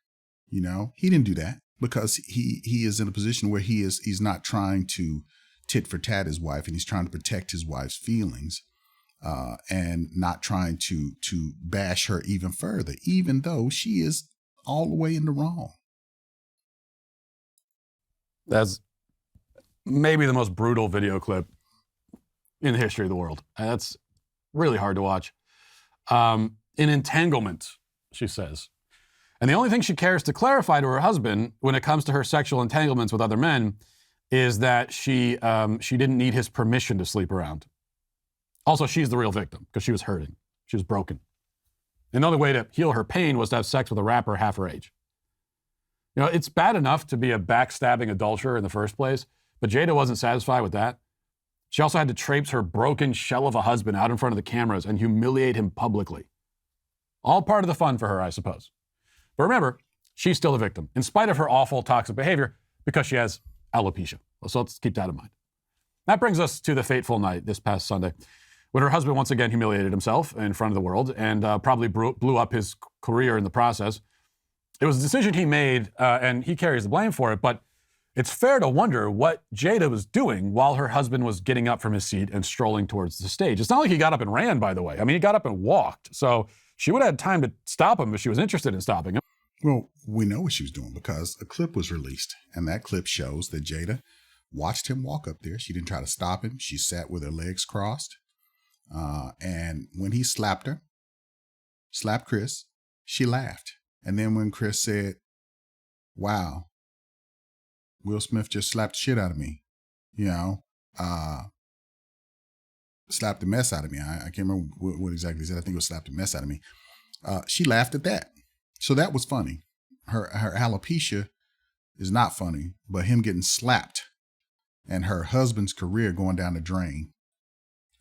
Speaker 3: He didn't do that because he is in a position where he's not trying to tit for tat his wife, and he's trying to protect his wife's feelings. And not trying to bash her even further, even though she is all the way in the wrong.
Speaker 17: That's maybe the most brutal video clip in the history of the world. And that's really hard to watch. In entanglement, she says. And the only thing she cares to clarify to her husband when it comes to her sexual entanglements with other men is that she didn't need his permission to sleep around. Also, she's the real victim because she was hurting. She was broken. And the only way to heal her pain was to have sex with a rapper half her age. You know, it's bad enough to be a backstabbing adulterer in the first place, but Jada wasn't satisfied with that. She also had to traipse her broken shell of a husband out in front of the cameras and humiliate him publicly. All part of the fun for her, I suppose. But remember, she's still a victim, in spite of her awful, toxic behavior, because she has alopecia. So let's keep that in mind. That brings us to the fateful night this past Sunday, when her husband once again humiliated himself in front of the world and probably blew up his career in the process. It was a decision he made, and he carries the blame for it, but it's fair to wonder what Jada was doing while her husband was getting up from his seat and strolling towards the stage. It's not like he got up and ran, by the way. I mean, he got up and walked. So she would have had time to stop him if she was interested in stopping him.
Speaker 3: Well, we know what she was doing because a clip was released, and that clip shows that Jada watched him walk up there. She didn't try to stop him. She sat with her legs crossed. And when he slapped Chris, she laughed. And then when Chris said, "Wow, Will Smith just slapped the shit out of me," slapped the mess out of me. I can't remember what exactly he said. I think it was slapped the mess out of me. She laughed at that. So that was funny. Her alopecia is not funny, but him getting slapped and her husband's career going down the drain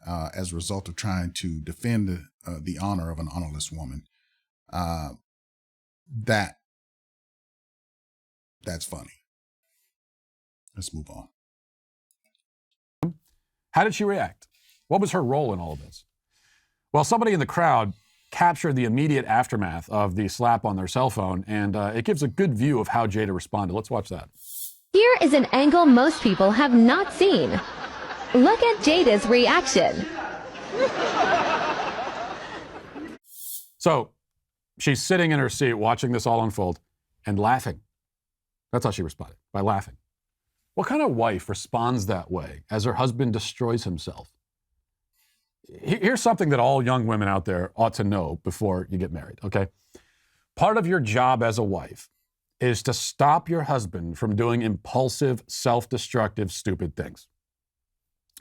Speaker 3: as a result of trying to defend the honor of an honorless woman. That's funny. Let's move on.
Speaker 17: How did she react? What was her role in all of this? Well, somebody in the crowd captured the immediate aftermath of the slap on their cell phone, and it gives a good view of how Jada responded. Let's watch that.
Speaker 18: Here is an angle most people have not seen. Look at Jada's reaction.
Speaker 17: So she's sitting in her seat watching this all unfold and laughing. That's how she responded, by laughing. What kind of wife responds that way as her husband destroys himself? Here's something that all young women out there ought to know before you get married, okay? Part of your job as a wife is to stop your husband from doing impulsive, self-destructive, stupid things.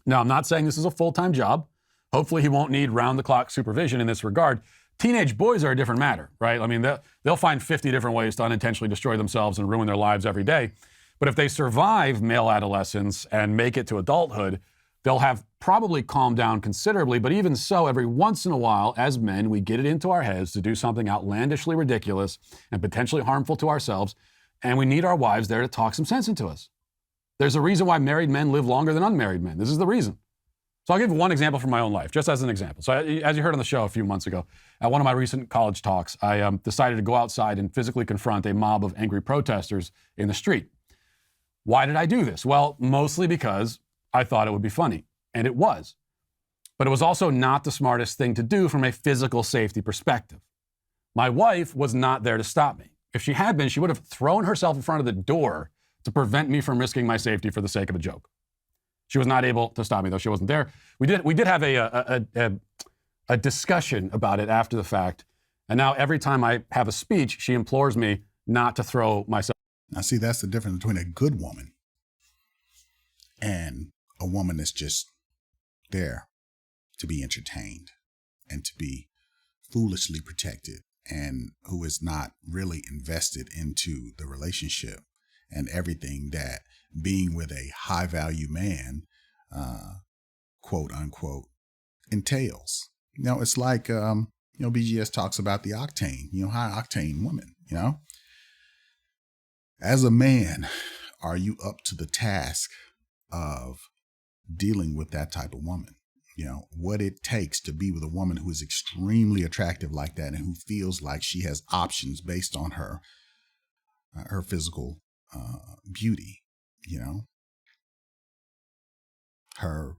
Speaker 17: Now, I'm not saying this is a full-time job. Hopefully he won't need round-the-clock supervision in this regard. Teenage boys are a different matter, right? I mean, they'll find 50 different ways to unintentionally destroy themselves and ruin their lives every day. But if they survive male adolescence and make it to adulthood, they'll have probably calmed down considerably. But even so, every once in a while, as men, we get it into our heads to do something outlandishly ridiculous and potentially harmful to ourselves. And we need our wives there to talk some sense into us. There's a reason why married men live longer than unmarried men. This is the reason. So I'll give one example from my own life, just as an example. So as you heard on the show a few months ago, at one of my recent college talks, I decided to go outside and physically confront a mob of angry protesters in the street. Why did I do this? Well, mostly because I thought it would be funny, and it was. But it was also not the smartest thing to do from a physical safety perspective. My wife was not there to stop me. If she had been, she would have thrown herself in front of the door to prevent me from risking my safety for the sake of a joke. She was not able to stop me, though. She wasn't there. We did have a discussion about it after the fact, and now every time I have a speech, she implores me not to throw myself.
Speaker 3: Now, see, that's the difference between a good woman and a woman that's just there to be entertained and to be foolishly protected and who is not really invested into the relationship and everything that being with a high value man, quote unquote, entails. You know, it's like, BGS talks about the octane, high octane women, As a man, are you up to the task of dealing with that type of woman? What it takes to be with a woman who is extremely attractive like that and who feels like she has options based on her physical beauty, her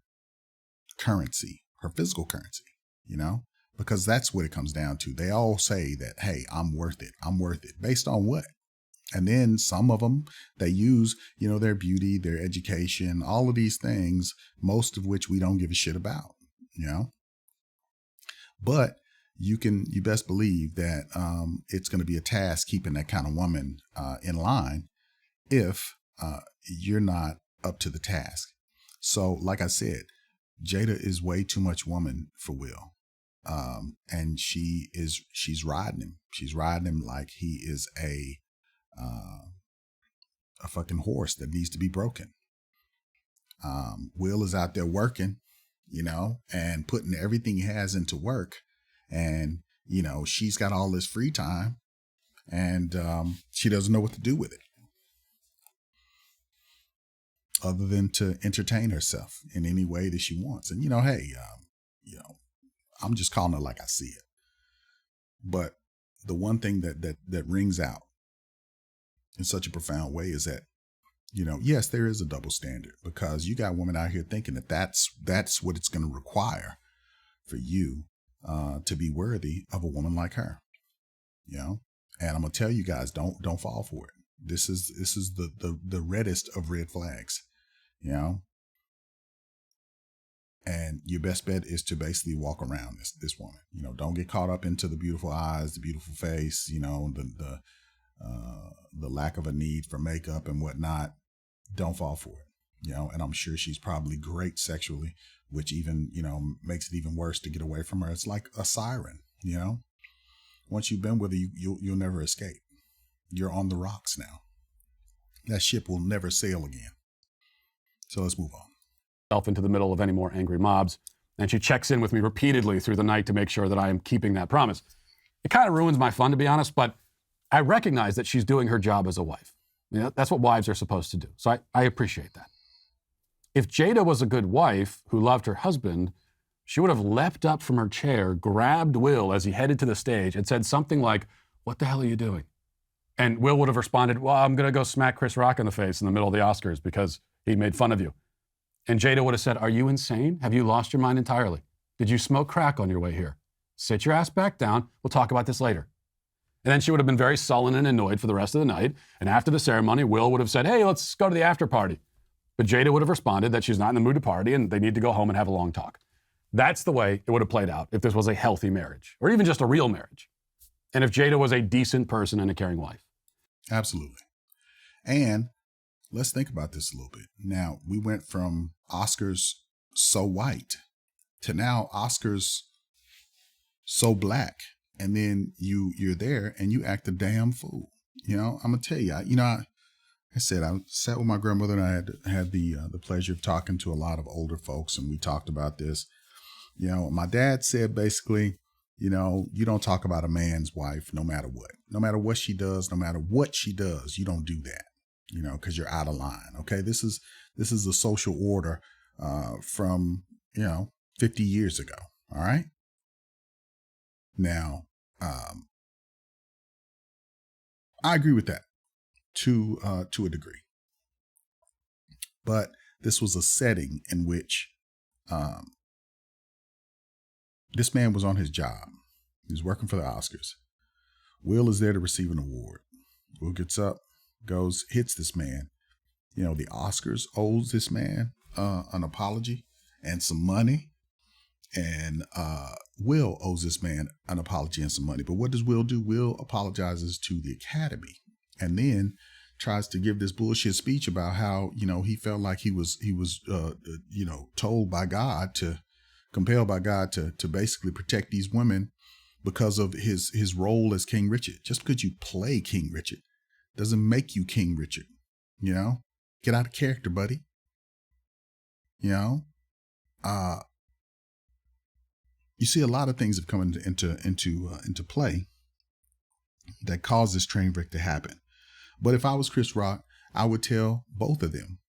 Speaker 3: currency, her physical currency, because that's what it comes down to. They all say that, hey, I'm worth it. I'm worth it. Based on what? And then some of them, they use, their beauty, their education, all of these things, most of which we don't give a shit about, But you best believe that it's going to be a task keeping that kind of woman in line if you're not up to the task. So, like I said, Jada is way too much woman for Will. And she's riding him. She's riding him like he is a fucking horse that needs to be broken. Will is out there working, and putting everything he has into work. And, she's got all this free time and she doesn't know what to do with it other than to entertain herself in any way that she wants. And, hey, I'm just calling it like I see it. But the one thing that rings out in such a profound way is that, yes, there is a double standard, because you got women out here thinking that that's what it's going to require for you to be worthy of a woman like her, And I'm gonna tell you guys, don't fall for it. This is the reddest of red flags, And your best bet is to basically walk around this woman. Don't get caught up into the beautiful eyes, the beautiful face, the lack of a need for makeup and whatnot. Don't fall for it. And I'm sure she's probably great sexually, which even, makes it even worse to get away from her. It's like a siren, Once you've been with her, you'll never escape. You're on the rocks now. That ship will never sail again. So let's move on.
Speaker 17: Into the middle of any more angry mobs, and she checks in with me repeatedly through the night to make sure that I am keeping that promise. It kind of ruins my fun, to be honest, but I recognize that she's doing her job as a wife. That's what wives are supposed to do. So I appreciate that. If Jada was a good wife who loved her husband, she would have leapt up from her chair, grabbed Will as he headed to the stage, and said something like, "What the hell are you doing?" And Will would have responded, "Well, I'm going to go smack Chris Rock in the face in the middle of the Oscars because he made fun of you." And Jada would have said, "Are you insane? Have you lost your mind entirely? Did you smoke crack on your way here? Sit your ass back down. We'll talk about this later." And then she would have been very sullen and annoyed for the rest of the night. And after the ceremony, Will would have said, "Hey, let's go to the after party." But Jada would have responded that she's not in the mood to party and they need to go home and have a long talk. That's the way it would have played out if this was a healthy marriage, or even just a real marriage. And if Jada was a decent person and a caring wife.
Speaker 3: Absolutely. And let's think about this a little bit. Now, we went from Oscars so white to now Oscars so black. And then you're there and you act a damn fool. I'm gonna tell you, I said, I sat with my grandmother and I had the pleasure of talking to a lot of older folks, and we talked about this. My dad said basically, you don't talk about a man's wife no matter what she does, you don't do that, because you're out of line. Okay. This is the social order from, 50 years ago. All right. Now, I agree with that to a degree, but this was a setting in which this man was on his job. He was working for the Oscars. Will is there to receive an award. Will gets up, goes, hits this man. The Oscars owes this man an apology and some money. And Will owes this man an apology and some money. But what does Will do? Will apologizes to the Academy and then tries to give this bullshit speech about how, he felt like he was told by God compelled by God to basically protect these women because of his role as King Richard. Just because you play King Richard doesn't make you King Richard. Get out of character, buddy. You see, a lot of things have come into play that caused this train wreck to happen. But if I was Chris Rock, I would tell both of them,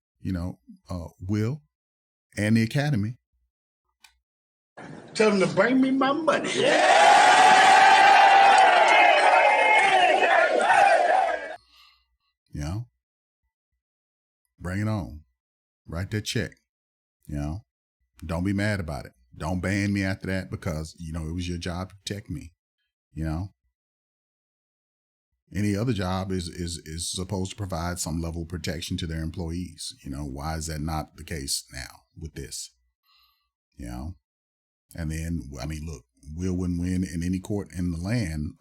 Speaker 3: Will and the Academy,
Speaker 19: tell them to bring me my money.
Speaker 3: Bring it on. Write that check. Don't be mad about it. Don't ban me after that because, it was your job to protect me, Any other job is supposed to provide some level of protection to their employees. Why is that not the case now with this? And then, look, Will wouldn't win in any court in the land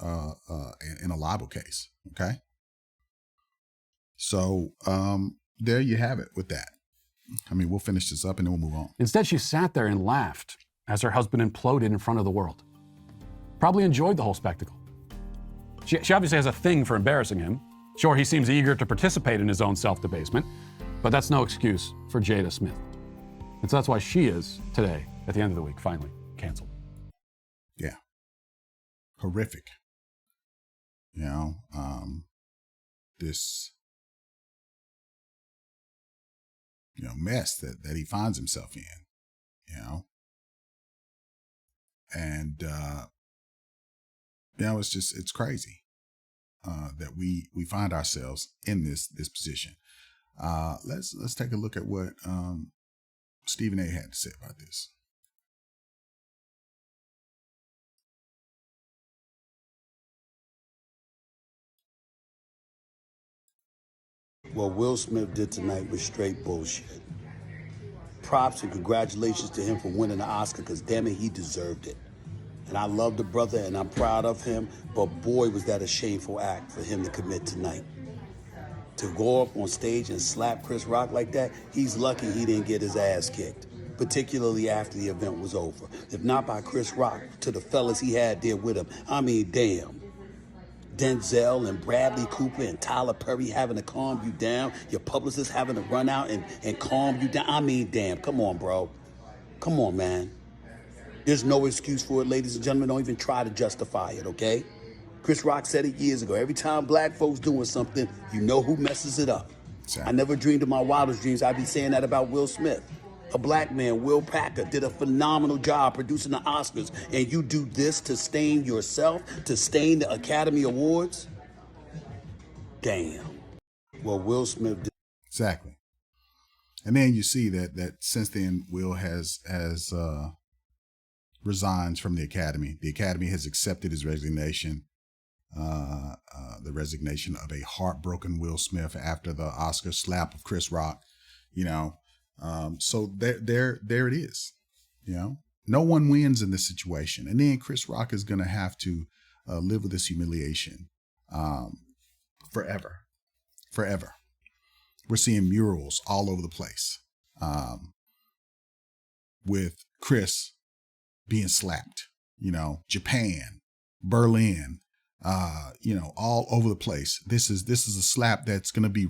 Speaker 3: in a libel case. Okay. So there you have it with that. We'll finish this up and then we'll move on.
Speaker 17: Instead, she sat there and laughed as her husband imploded in front of the world. Probably enjoyed the whole spectacle. She obviously has a thing for embarrassing him. Sure, he seems eager to participate in his own self-debasement, but that's no excuse for Jada Smith. And so that's why she is, today, at the end of the week, finally canceled.
Speaker 3: Yeah. Horrific. This mess that he finds himself in, and it's crazy that we find ourselves in this position. Let's take a look at what Stephen A. had to say about this.
Speaker 19: What Will Smith did tonight was straight bullshit. Props and congratulations to him for winning the Oscar, because damn it, he deserved it. And I love the brother and I'm proud of him, but boy, was that a shameful act for him to commit tonight. To go up on stage and slap Chris Rock like that, he's lucky he didn't get his ass kicked, particularly after the event was over. If not by Chris Rock, to the fellas he had there with him. Damn. Denzel and Bradley Cooper and Tyler Perry having to calm you down, your publicist having to run out and calm you down. Damn, come on, bro. Come on, man. There's no excuse for it, ladies and gentlemen. Don't even try to justify it, okay? Chris Rock said it years ago. Every time black folks doing something, you know who messes it up. I never dreamed in my wildest dreams I'd be saying that about Will Smith. A black man, Will Packer, did a phenomenal job producing the Oscars, and you do this to stain yourself, to stain the Academy Awards? Damn. Well, Will Smith did.
Speaker 3: Exactly. And then you see that since then, Will has resigns from the Academy. The Academy has accepted his resignation, the resignation of a heartbroken Will Smith after the Oscar slap of Chris Rock, so there it is, no one wins in this situation. And then Chris Rock is going to have to live with this humiliation forever. We're seeing murals all over the place with Chris being slapped, Japan, Berlin, all over the place. This is a slap that's going to be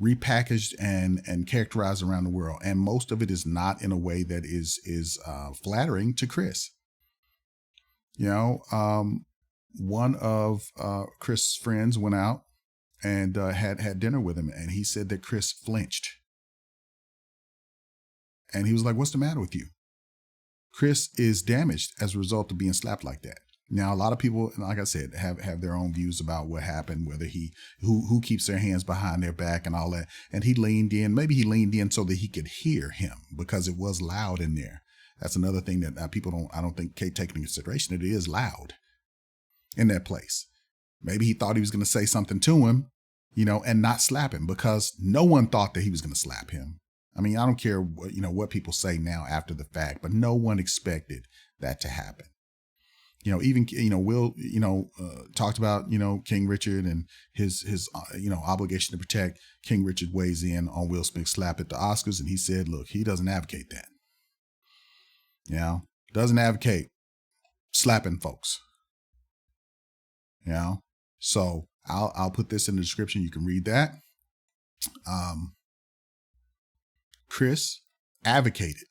Speaker 3: repackaged and characterized around the world. And most of it is not in a way that is flattering to Chris. One of Chris' friends went out and had dinner with him, and he said that Chris flinched. And he was like, "What's the matter with you?" Chris is damaged as a result of being slapped like that. Now, a lot of people, like I said, have their own views about what happened, whether who keeps their hands behind their back and all that. And he leaned in. Maybe he leaned in so that he could hear him, because it was loud in there. That's another thing that people I don't think take into consideration. It is loud in that place. Maybe he thought he was going to say something to him, and not slap him, because no one thought that he was going to slap him. I don't care what people say now after the fact, but no one expected that to happen. Even Will talked about King Richard and his obligation to protect. King Richard weighs in on Will Smith's slap at the Oscars, and he said, look, he doesn't advocate that. Doesn't advocate slapping folks. So I'll put this in the description. You can read that. Chris advocated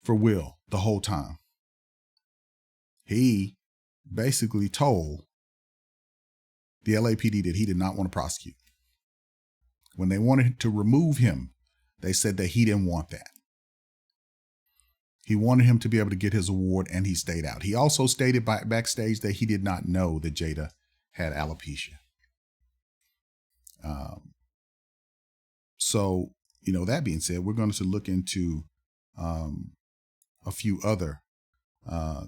Speaker 3: for Will the whole time. He basically told the LAPD that he did not want to prosecute. When they wanted to remove him, they said that he didn't want that. He wanted him to be able to get his award, and he stayed out. He also stated backstage that he did not know that Jada had alopecia. So, that being said, we're going to look into a few other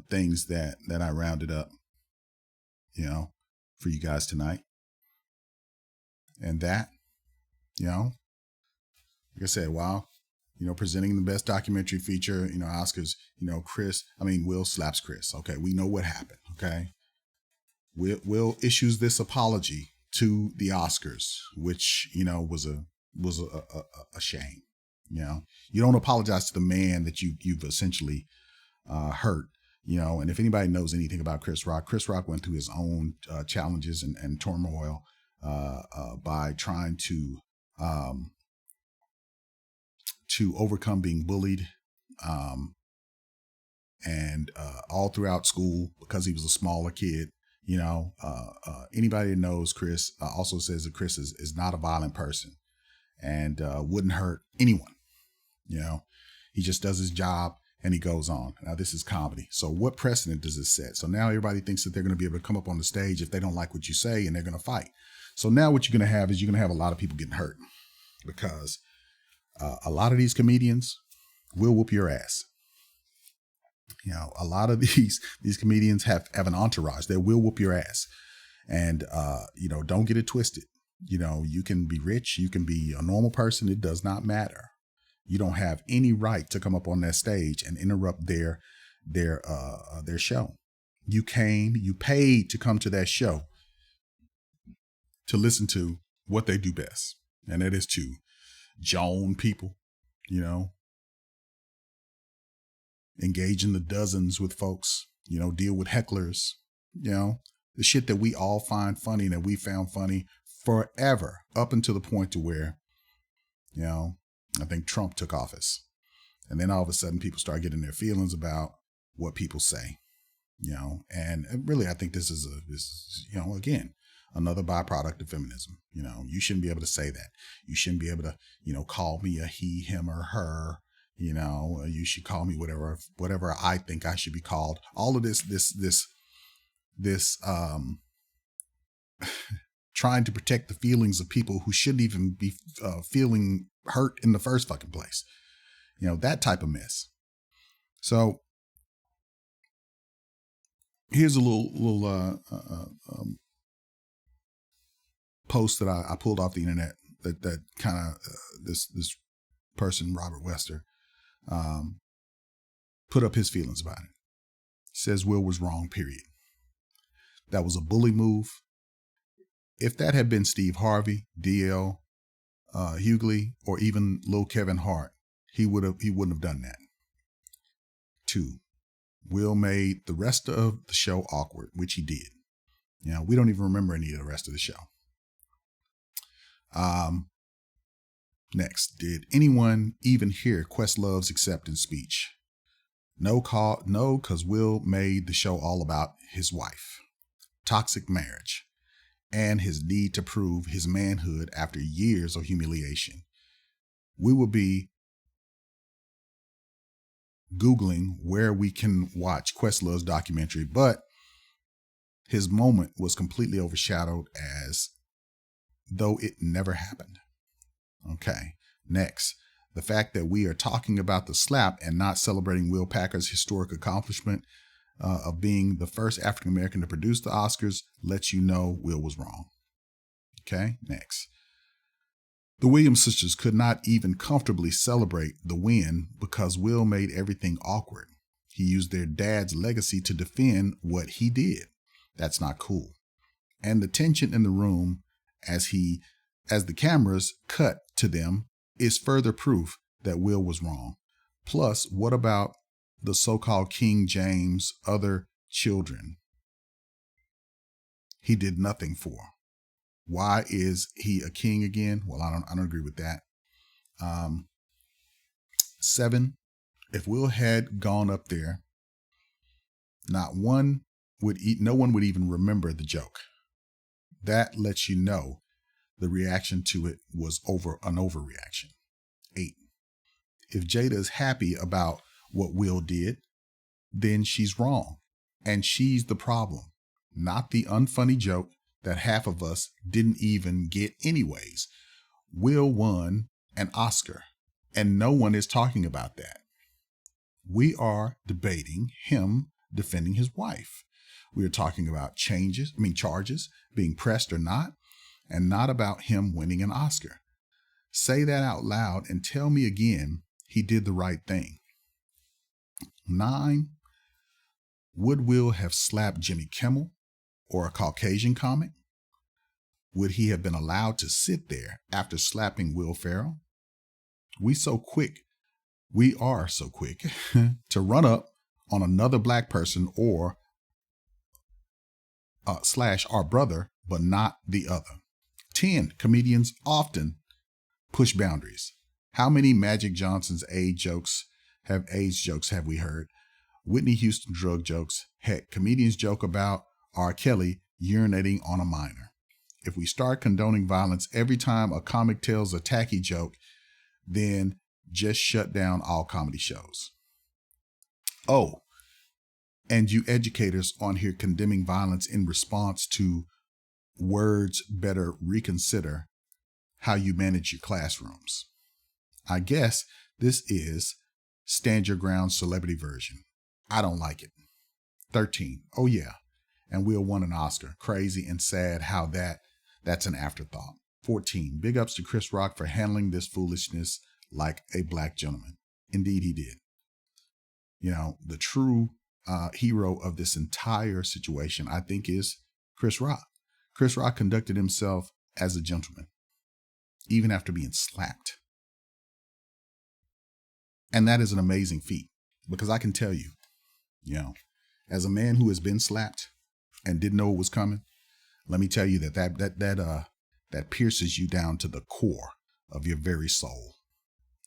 Speaker 3: things that I rounded up for you guys tonight. And that, like I said, wow, presenting the best documentary feature, Oscars, Will slaps Chris. Okay. We know what happened. Okay. Will issues this apology to the Oscars, which, was a shame. You don't apologize to the man that you've essentially hurt. And if anybody knows anything about Chris Rock went through his own challenges and turmoil by trying to overcome being bullied, and all throughout school because he was a smaller kid. Anybody that knows Chris also says that Chris is not a violent person and wouldn't hurt anyone. He just does his job and he goes on. Now, this is comedy. So what precedent does this set? So now everybody thinks that they're going to be able to come up on the stage if they don't like what you say, and they're going to fight. So now what you're going to have is you're going to have a lot of people getting hurt because a lot of these comedians will whoop your ass. A lot of these comedians have an entourage that will whoop your ass. And, don't get it twisted. You can be rich. You can be a normal person. It does not matter. You don't have any right to come up on that stage and interrupt their show. You paid to come to that show to listen to what they do best. And that is to joan people, engage in the dozens with folks, deal with hecklers, the shit that we all find funny, that we found funny forever, up until the point to where, I think Trump took office. And then all of a sudden people start getting their feelings about what people say, and really, I think this is again, another byproduct of feminism. You shouldn't be able to say that. You shouldn't be able to, call me a he, him, or her. You should call me whatever I think I should be called. All of this trying to protect the feelings of people who shouldn't even be feeling hurt in the first fucking place. That type of mess. So here's a little post that I pulled off the internet that kind of this person, Robert Wester, put up his feelings about it. Says Will was wrong, period. That was a bully move. If that had been Steve Harvey, D.L. Hughley, or even Lil Kevin Hart, he wouldn't have done that. 2, Will made the rest of the show awkward, which he did. We don't even remember any of the rest of the show. Next, did anyone even hear Questlove's acceptance speech? No, because Will made the show all about his wife, toxic marriage, and his need to prove his manhood after years of humiliation. We will be Googling where we can watch Questlove's documentary, but his moment was completely overshadowed as though it never happened. Okay, next, the fact that we are talking about the slap and not celebrating Will Packer's historic accomplishment of being the first African American to produce the Oscars lets you know Will was wrong. Okay, next. The Williams sisters could not even comfortably celebrate the win because Will made everything awkward. He used their dad's legacy to defend what he did. That's not cool. And the tension in the room as the cameras cut to them is further proof that Will was wrong. Plus, what about the so-called King James' other children he did nothing for? Why is he a king again? Well, I don't agree with that. 7, if Will had gone up there, no one would even remember the joke. That lets you know the reaction to it was an overreaction. 8, if Jada is happy about what Will did, then she's wrong. And she's the problem, not the unfunny joke that half of us didn't even get anyways. Will won an Oscar, and no one is talking about that. We are debating him defending his wife. We are talking about charges being pressed or not, and not about him winning an Oscar. Say that out loud and tell me again he did the right thing. 9, would Will have slapped Jimmy Kimmel or a Caucasian comic? Would he have been allowed to sit there after slapping Will Ferrell? We are so quick to run up on another black person or / our brother, but not the other. 10, comedians often push boundaries. How many Magic Johnson's AIDS jokes have we heard? Whitney Houston drug jokes. Heck, comedians joke about R. Kelly urinating on a minor. If we start condoning violence every time a comic tells a tacky joke, then just shut down all comedy shows. Oh, and you educators on here condemning violence in response to words, better reconsider how you manage your classrooms. I guess this is stand your ground celebrity version. I don't like it. 13, oh yeah, and Will won an Oscar. Crazy and sad how that's an afterthought. 14, big ups to Chris Rock for handling this foolishness like a black gentleman. Indeed he did. You know, the true hero of this entire situation, I think, is Chris Rock. Chris Rock conducted himself as a gentleman, even after being slapped. And that is an amazing feat, because I can tell you, as a man who has been slapped and didn't know it was coming, let me tell you that pierces you down to the core of your very soul.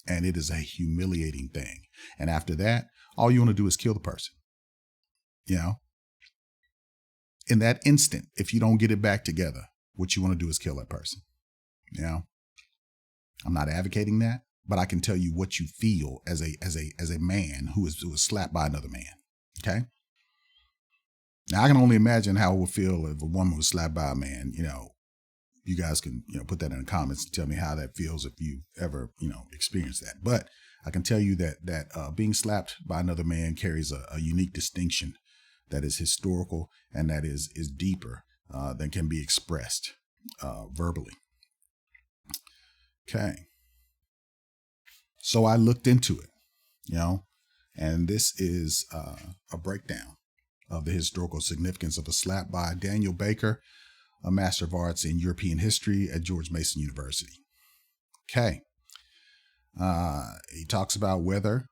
Speaker 3: And it is a humiliating thing. And after that, all you want to do is kill the person. In that instant, if you don't get it back together, what you want to do is kill that person. I'm not advocating that, but I can tell you what you feel as a man who was slapped by another man. Okay. Now I can only imagine how it would feel if a woman was slapped by a man. You guys can, put that in the comments and tell me how that feels if you ever, experienced that. But I can tell you that being slapped by another man carries a unique distinction that is historical and that is deeper than can be expressed verbally. Okay. So I looked into it, and this is a breakdown of the historical significance of a slap by Daniel Baker, a Master of Arts in European History at George Mason University. Okay. He talks about whether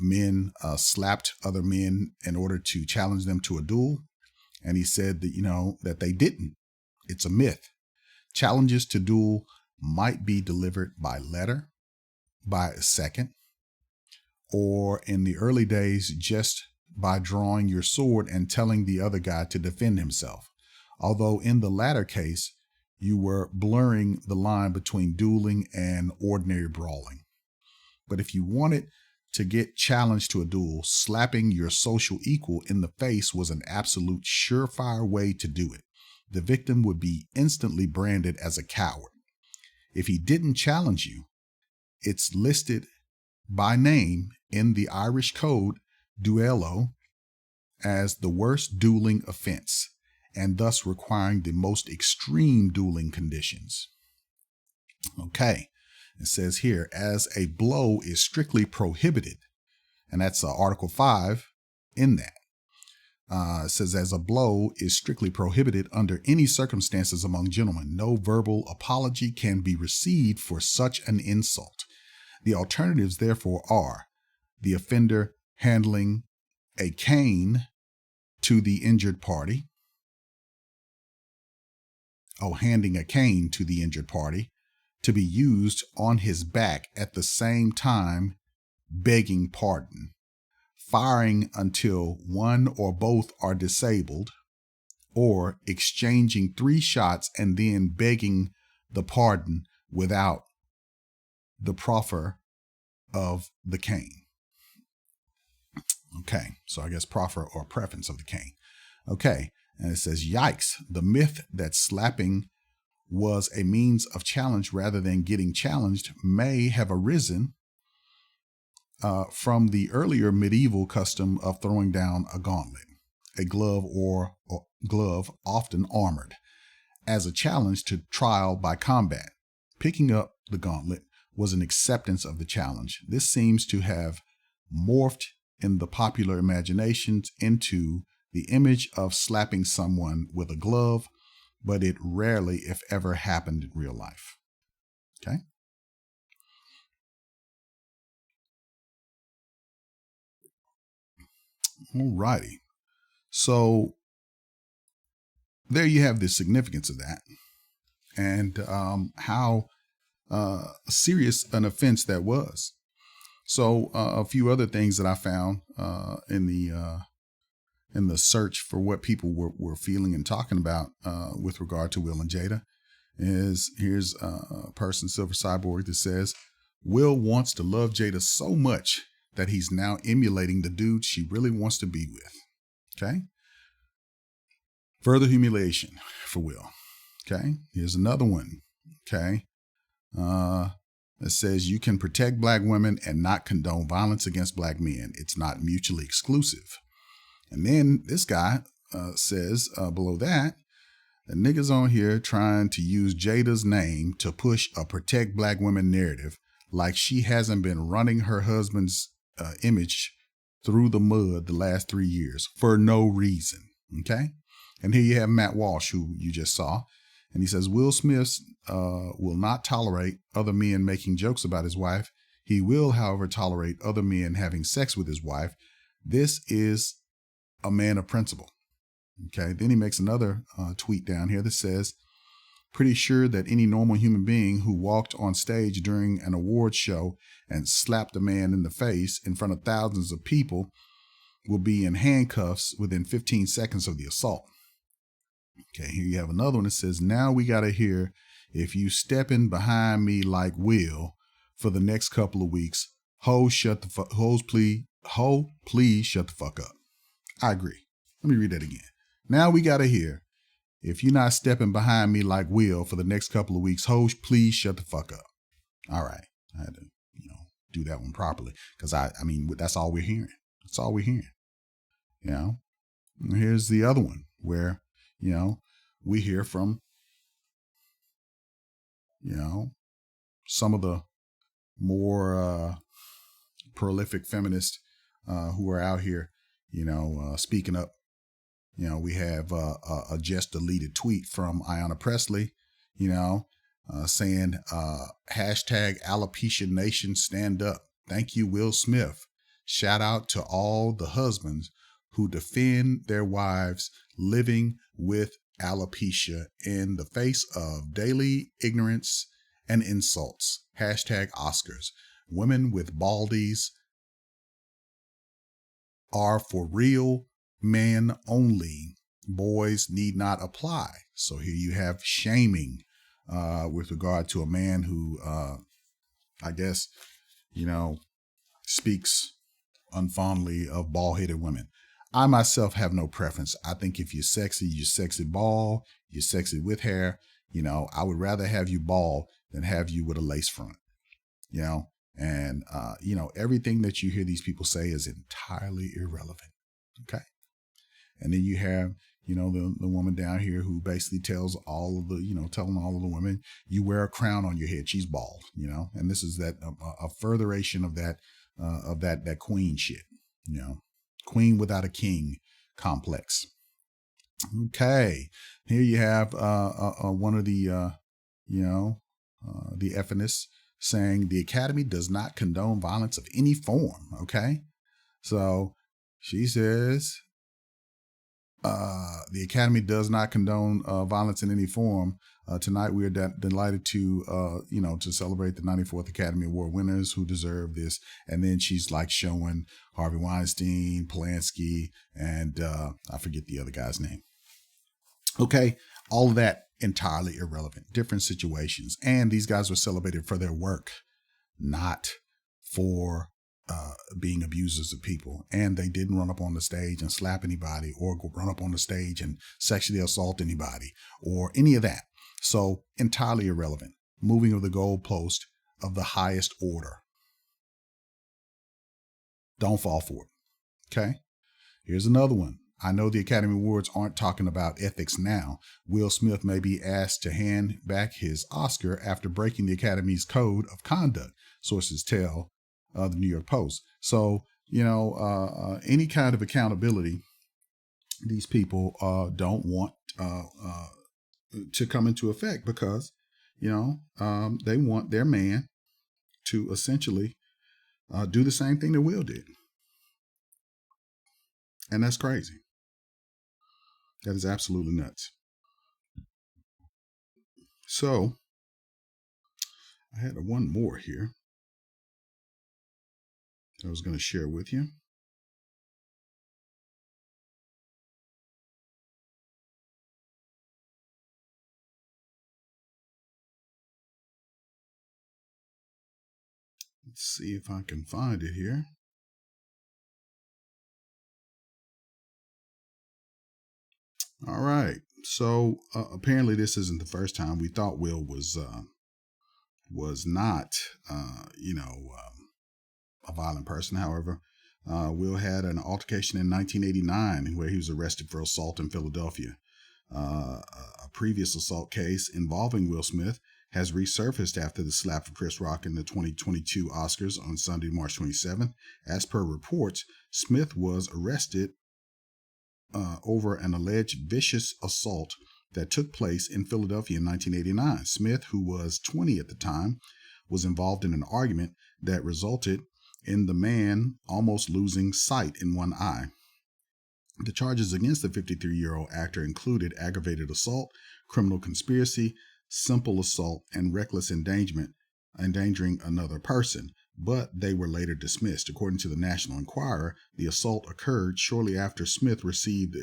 Speaker 3: men slapped other men in order to challenge them to a duel. And he said that, that they didn't. It's a myth. Challenges to duel might be delivered by letter, by a second, or in the early days, just by drawing your sword and telling the other guy to defend himself. Although in the latter case, you were blurring the line between dueling and ordinary brawling. But if you wanted to get challenged to a duel, slapping your social equal in the face was an absolute surefire way to do it. The victim would be instantly branded as a coward. If he didn't challenge you, it's listed by name in the Irish code duello as the worst dueling offense, and thus requiring the most extreme dueling conditions. Okay, it says here, as a blow is strictly prohibited, and that's Article 5 in that. It says, as a blow is strictly prohibited under any circumstances among gentlemen, no verbal apology can be received for such an insult. The alternatives, therefore, are the offender handling a cane to the injured party, handing a cane to the injured party to be used on his back at the same time begging pardon, firing until one or both are disabled, or exchanging 3 shots and then begging the pardon without the proffer of the cane. Okay, so I guess proffer or preference of the cane. Okay, and it says, yikes, the myth that slapping was a means of challenge rather than getting challenged may have arisen from the earlier medieval custom of throwing down a gauntlet. a glove or glove, often armored, as a challenge to trial by combat. Picking up the gauntlet was an acceptance of the challenge. This seems to have morphed in the popular imaginations into the image of slapping someone with a glove, but it rarely, if ever, happened in real life. Okay? Alrighty. So there you have the significance of that, and how serious an offense that was. So a few other things that I found in the search for what people were feeling and talking about with regard to Will and Jada is, here's a person, Silver Cyborg, that says, Will wants to love Jada so much that he's now emulating the dude she really wants to be with. Okay? Further humiliation for Will. Okay? Here's another one. Okay? It says, you can protect black women and not condone violence against black men. It's not mutually exclusive. And then this guy says below that, the niggas on here trying to use Jada's name to push a protect black women narrative like she hasn't been running her husband's image through the mud the last 3 years for no reason. Okay? And here you have Matt Walsh, who you just saw. And he says, Will Smith will not tolerate other men making jokes about his wife. He will, however, tolerate other men having sex with his wife. This is a man of principle. Okay. Then he makes another tweet down here that says, pretty sure that any normal human being who walked on stage during an awards show and slapped a man in the face in front of thousands of people will be in handcuffs within 15 seconds of the assault. Okay, here you have another one that says, now we got to hear, if you stepping behind me like Will for the next couple of weeks, please shut the fuck up. I agree. Let me read that again. Now we got to hear, if you're not stepping behind me like Will for the next couple of weeks, please shut the fuck up. All right. I had to, do that one properly, because I mean, that's all we're hearing. That's all we're hearing. And here's the other one where, we hear from, some of the more prolific feminists who are out here, speaking up. We have a just deleted tweet from Ayanna Presley, saying, hashtag alopecia nation stand up. Thank you, Will Smith. Shout out to all the husbands who defend their wives living with alopecia in the face of daily ignorance and insults. Hashtag Oscars. Women with baldies are for real, men only. Boys need not apply. So here you have shaming with regard to a man who, I guess, speaks unfondly of bald-headed women. I myself have no preference. I think if you're sexy bald, you're sexy with hair. I would rather have you bald than have you with a lace front. And everything that you hear these people say is entirely irrelevant. Okay. And then you have, the woman down here who basically tells all of the, telling all of the women, you wear a crown on your head. She's bald, and this is that a furtheration of that queen shit, queen without a king complex. Okay. Here you have, one of the, the effinists saying the Academy does not condone violence of any form. Okay. So she says, the Academy does not condone violence in any form. Tonight, we are delighted to, to celebrate the 94th Academy Award winners who deserve this. And then she's like showing Harvey Weinstein, Polanski, and I forget the other guy's name. Okay, all of that entirely irrelevant. Different situations. And these guys were celebrated for their work, not for being abusers of people. And they didn't run up on the stage and slap anybody or run up on the stage and sexually assault anybody or any of that. So entirely irrelevant. Moving of the goalpost of the highest order. Don't fall for it. Okay. Here's another one. I know the Academy Awards aren't talking about ethics now. Will Smith may be asked to hand back his Oscar after breaking the Academy's code of conduct, sources tell the New York Post. So, any kind of accountability, these people don't want to come into effect because, they want their man to essentially do the same thing that Will did. And that's crazy. That is absolutely nuts. So, I had one more here I was going to share with you. Let's see if I can find it here. All right. So apparently this isn't the first time. We thought Will was not, a violent person. However, Will had an altercation in 1989 where he was arrested for assault in Philadelphia. A previous assault case involving Will Smith has resurfaced after the slap of Chris Rock in the 2022 Oscars on Sunday, March 27th. As per reports, Smith was arrested over an alleged vicious assault that took place in Philadelphia in 1989. Smith, who was 20 at the time, was involved in an argument that resulted in the man almost losing sight in one eye. The charges against the 53-year-old actor included aggravated assault, criminal conspiracy, simple assault, and reckless endangering another person, but they were later dismissed. According to the National Enquirer, the assault occurred shortly after Smith received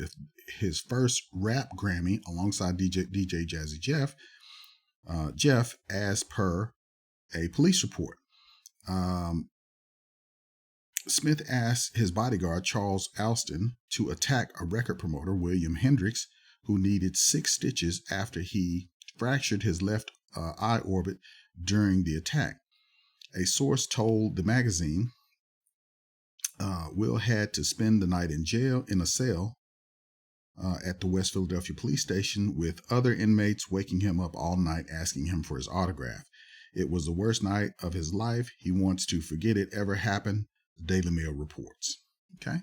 Speaker 3: his first rap Grammy alongside DJ Jazzy Jeff, as per a police report. Smith asked his bodyguard, Charles Alston, to attack a record promoter, William Hendricks, who needed 6 stitches after he fractured his left eye orbit during the attack. A source told the magazine Will had to spend the night in a cell at the West Philadelphia police station with other inmates waking him up all night asking him for his autograph. It was the worst night of his life. He wants to forget it ever happened, the Daily Mail reports. Okay?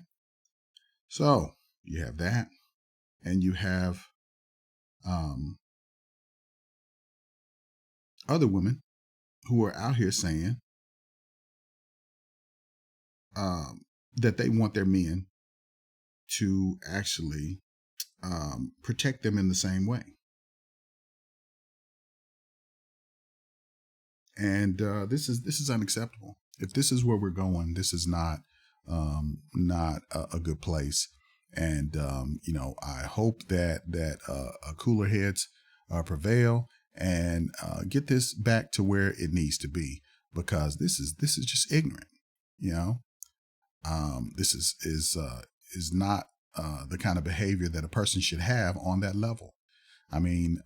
Speaker 3: So, you have that. And you have other women who are out here saying that they want their men to actually protect them in the same way. And this is unacceptable. If this is where we're going, this is not a good place. And I hope that cooler heads prevail and get this back to where it needs to be, because this is just ignorant. This is not the kind of behavior that a person should have on that level. I mean,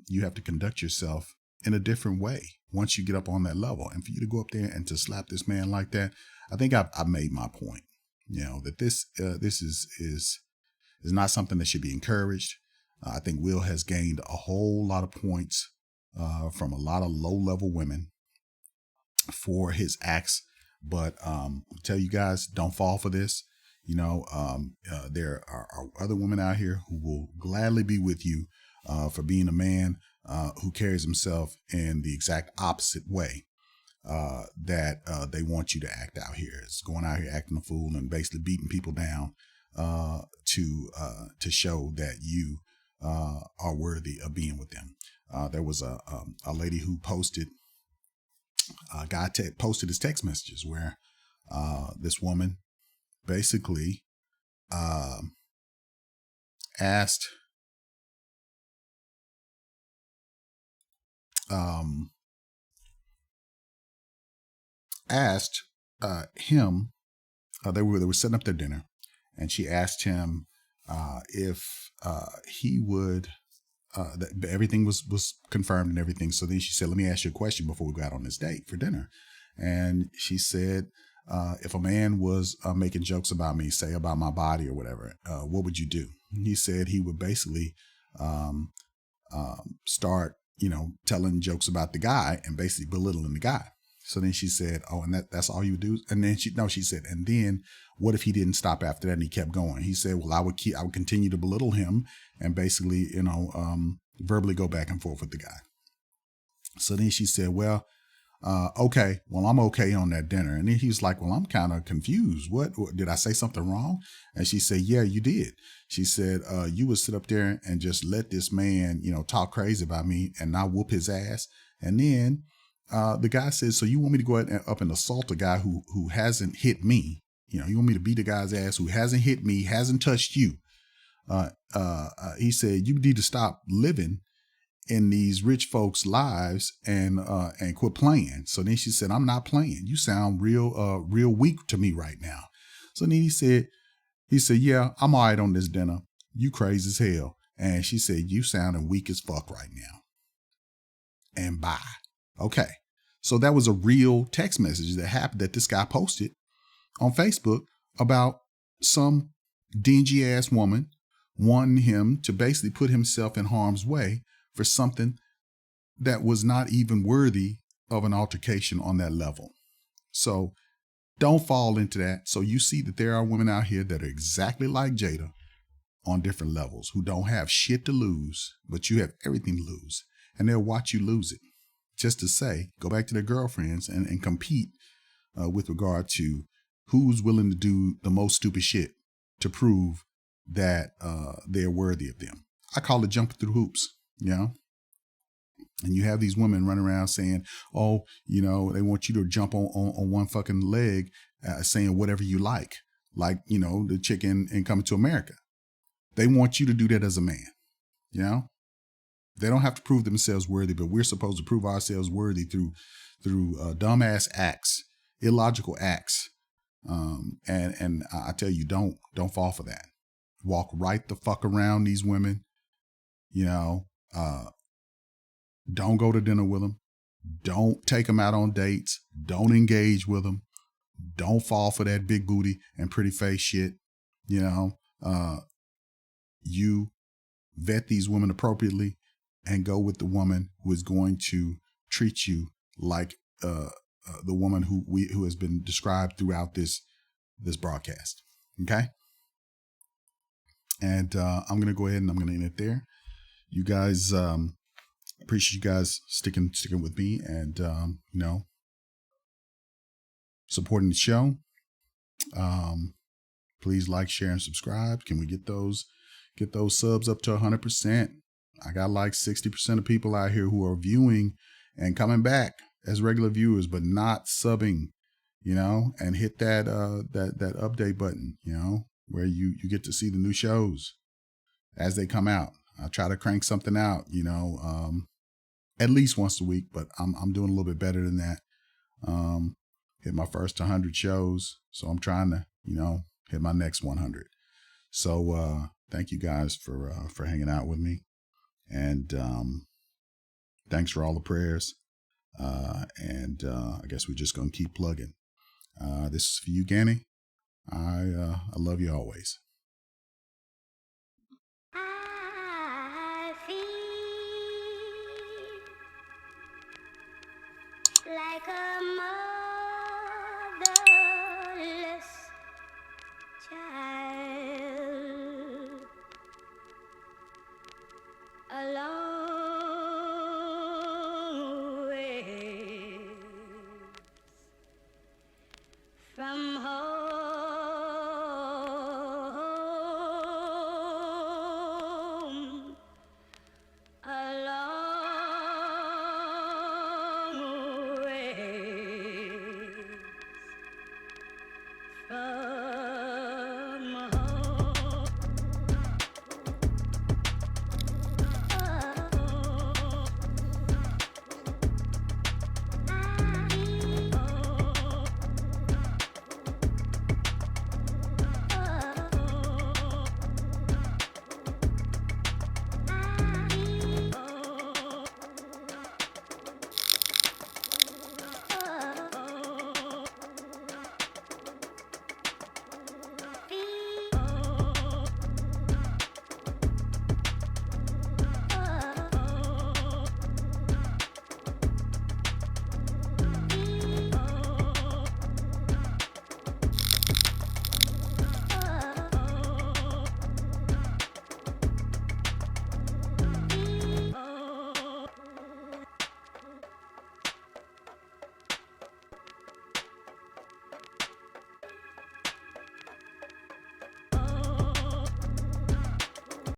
Speaker 3: you have to conduct yourself in a different way once you get up on that level. And for you to go up there and to slap this man like that, I think I've made my point. That this is not something that should be encouraged. I think Will has gained a whole lot of points from a lot of low-level women for his acts. But I'll tell you guys, don't fall for this. There are other women out here who will gladly be with you for being a man who carries himself in the exact opposite way that they want you to act out here. It's going out here acting a fool and basically beating people down to show that you are worthy of being with them. There was a lady who posted, a guy posted his text messages where this woman basically asked him, they were setting up their dinner, and she asked him if he would, that everything was confirmed and everything. So then she said, let me ask you a question before we go out on this date for dinner. And she said, if a man was making jokes about me, say about my body or whatever, what would you do? He said he would basically start, telling jokes about the guy and basically belittling the guy. So then she said, oh, and that's all you would do? And then she said, and then what if he didn't stop after that and he kept going? He said, well, I would continue to belittle him and basically, verbally go back and forth with the guy. So then she said, well, okay, well, I'm okay on that dinner. And then he's like, well, I'm kind of confused. What did I say something wrong? And she said, yeah, you did. She said, you would sit up there and just let this man, talk crazy about me and not whoop his ass. And then the guy says, so you want me to go up and assault a guy who hasn't hit me? You want me to beat a guy's ass who hasn't hit me, hasn't touched you? He said, you need to stop living in these rich folks' lives and quit playing. So then she said, I'm not playing. You sound real weak to me right now. So then he said, yeah, I'm all right on this dinner. You crazy as hell. And she said, you sounding weak as fuck right now. And bye. Okay. So that was a real text message that happened that this guy posted on Facebook about some dingy ass woman wanting him to basically put himself in harm's way for something that was not even worthy of an altercation on that level. So don't fall into that. So you see that there are women out here that are exactly like Jada on different levels who don't have shit to lose, but you have everything to lose. And they'll watch you lose it just to say, go back to their girlfriends and compete with regard to who's willing to do the most stupid shit to prove that they're worthy of them. I call it jumping through hoops, And you have these women running around saying, oh, they want you to jump on one fucking leg, saying whatever you like the chick in Coming to America. They want you to do that as a man, They don't have to prove themselves worthy, but we're supposed to prove ourselves worthy through dumbass acts, illogical acts. And I tell you, don't fall for that. Walk right the fuck around these women, don't go to dinner with them. Don't take them out on dates. Don't engage with them. Don't fall for that big booty and pretty face shit. You vet these women appropriately and go with the woman who is going to treat you like the woman who has been described throughout this broadcast. Okay. And I'm going to go ahead and I'm going to end it there. You guys, appreciate you guys sticking with me and, supporting the show. Please like, share, and subscribe. Can we get those subs up to 100%? I got like 60% of people out here who are viewing and coming back as regular viewers, but not subbing, and hit that update button, where you get to see the new shows as they come out. I try to crank something out, at least once a week, but I'm doing a little bit better than that. Hit my first 100 shows, so I'm trying to, hit my next 100. So thank you guys for hanging out with me, and thanks for all the prayers. And I guess we're just gonna keep plugging. This is for you, Ganny. I love you always.
Speaker 20: Like a